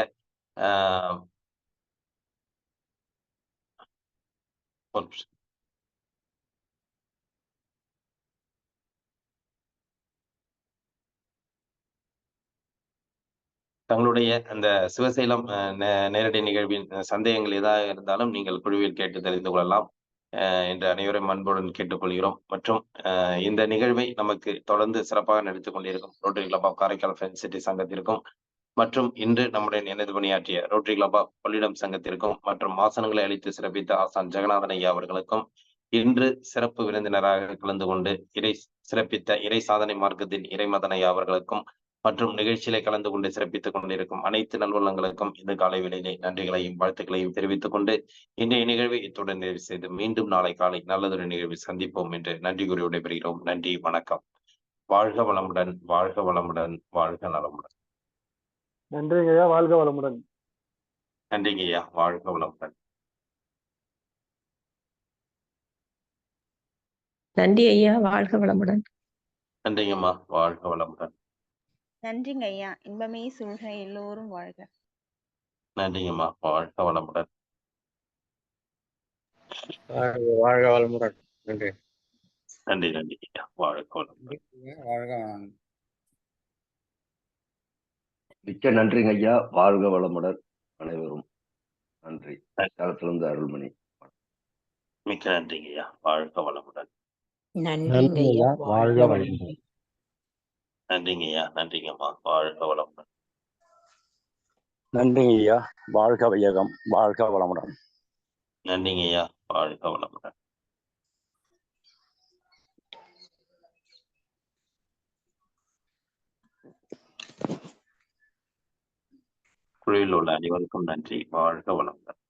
தங்களுடைய அந்த சிவசைலம் நேரடி நிகழ்வின் சந்தேகங்கள் ஏதாவது இருந்தாலும் நீங்கள் குழுவில் கேட்டு தெரிந்து கொள்ளலாம் என்று அனைவரும் அன்புடன் கேட்டுக்கொள்கிறோம். மற்றும் இந்த நிகழ்வை நமக்கு தொடர்ந்து சிறப்பாக நடத்திக் கொண்டிருக்கும் rotary club of Karaikal friends city சங்கத்திற்கும் மற்றும் இன்று நம்முடைய இணைந்து பணியாற்றிய ரோட்டரி கிளப் ஆஃப் கொள்ளிடம் சங்கத்திற்கும் மற்றும் ஆசனங்களை அளித்து சிறப்பித்த ஆசான் ஜெகநாதன் ஐயா அவர்களுக்கும் இன்று சிறப்பு விருந்தினராக கலந்து கொண்டு சிறப்பித்த இறை சாதனை மார்க்கத்தின் இறைமதன் ஐயா அவர்களுக்கும் மற்றும் நிகழ்ச்சியிலே கலந்து கொண்டு சிறப்பித்துக் கொண்டிருக்கும் அனைத்து நல்வள்ளங்களுக்கும் இந்த காலை வேளையிலே நன்றிகளையும் வாழ்த்துக்களையும் தெரிவித்துக் கொண்டு இன்றைய நிகழ்வை இத்துடன் நிறைவு செய்து மீண்டும் நாளை காலை நல்லதொரு நிகழ்வில் சந்திப்போம் என்று நன்றி கூறி விடைபெறுகிறோம். நன்றி, வணக்கம். வாழ்க வளமுடன், வாழ்க வளமுடன், வாழ்க நலமுடன்.
நன்றிங்க ஐயா. வாழ்க வளமுடன்.
நன்றிங்க ஐயா. வாழ்க வளமுடன்.
நன்றி ஐயா. வாழ்க வளமுடன்.
நன்றிங்கம்மா. வாழ்க வளமுடன்.
நன்றிங்க ஐயா. இன்பமே சூழ்க, எல்லோரும் வாழ்க.
நன்றிங்கம்மா. வாழ்க வளமுடன்.
வாழ்க வளமுடன். நன்றி.
நன்றி நன்றி ஐயா. வாழ்க வளமுடன்.
வாழ்க வளமுடன்.
மிக்க நன்றிங்க ஐயா. வாழ்க வளமுடன் அனைவரும். நன்றி. களத்திலிருந்து அருள்மணி.
மிக்க நன்றிங்க ஐயா. வாழ்க வளமுடன்.
நன்றிங்க ஐயா. வாழ்க வளமுடன்.
நன்றிங்க ஐயா. நன்றிங்கம்மா. வாழ்க வளமுடன்.
நன்றிங்க ஐயா. வாழ்க வையகம். வாழ்க வளமுடன்.
நன்றிங்க ஐயா. வாழ்க வளமுடன். குழுவில் உள்ள அனைவருக்கும் நன்றி. வாழ்க வளமுடன்.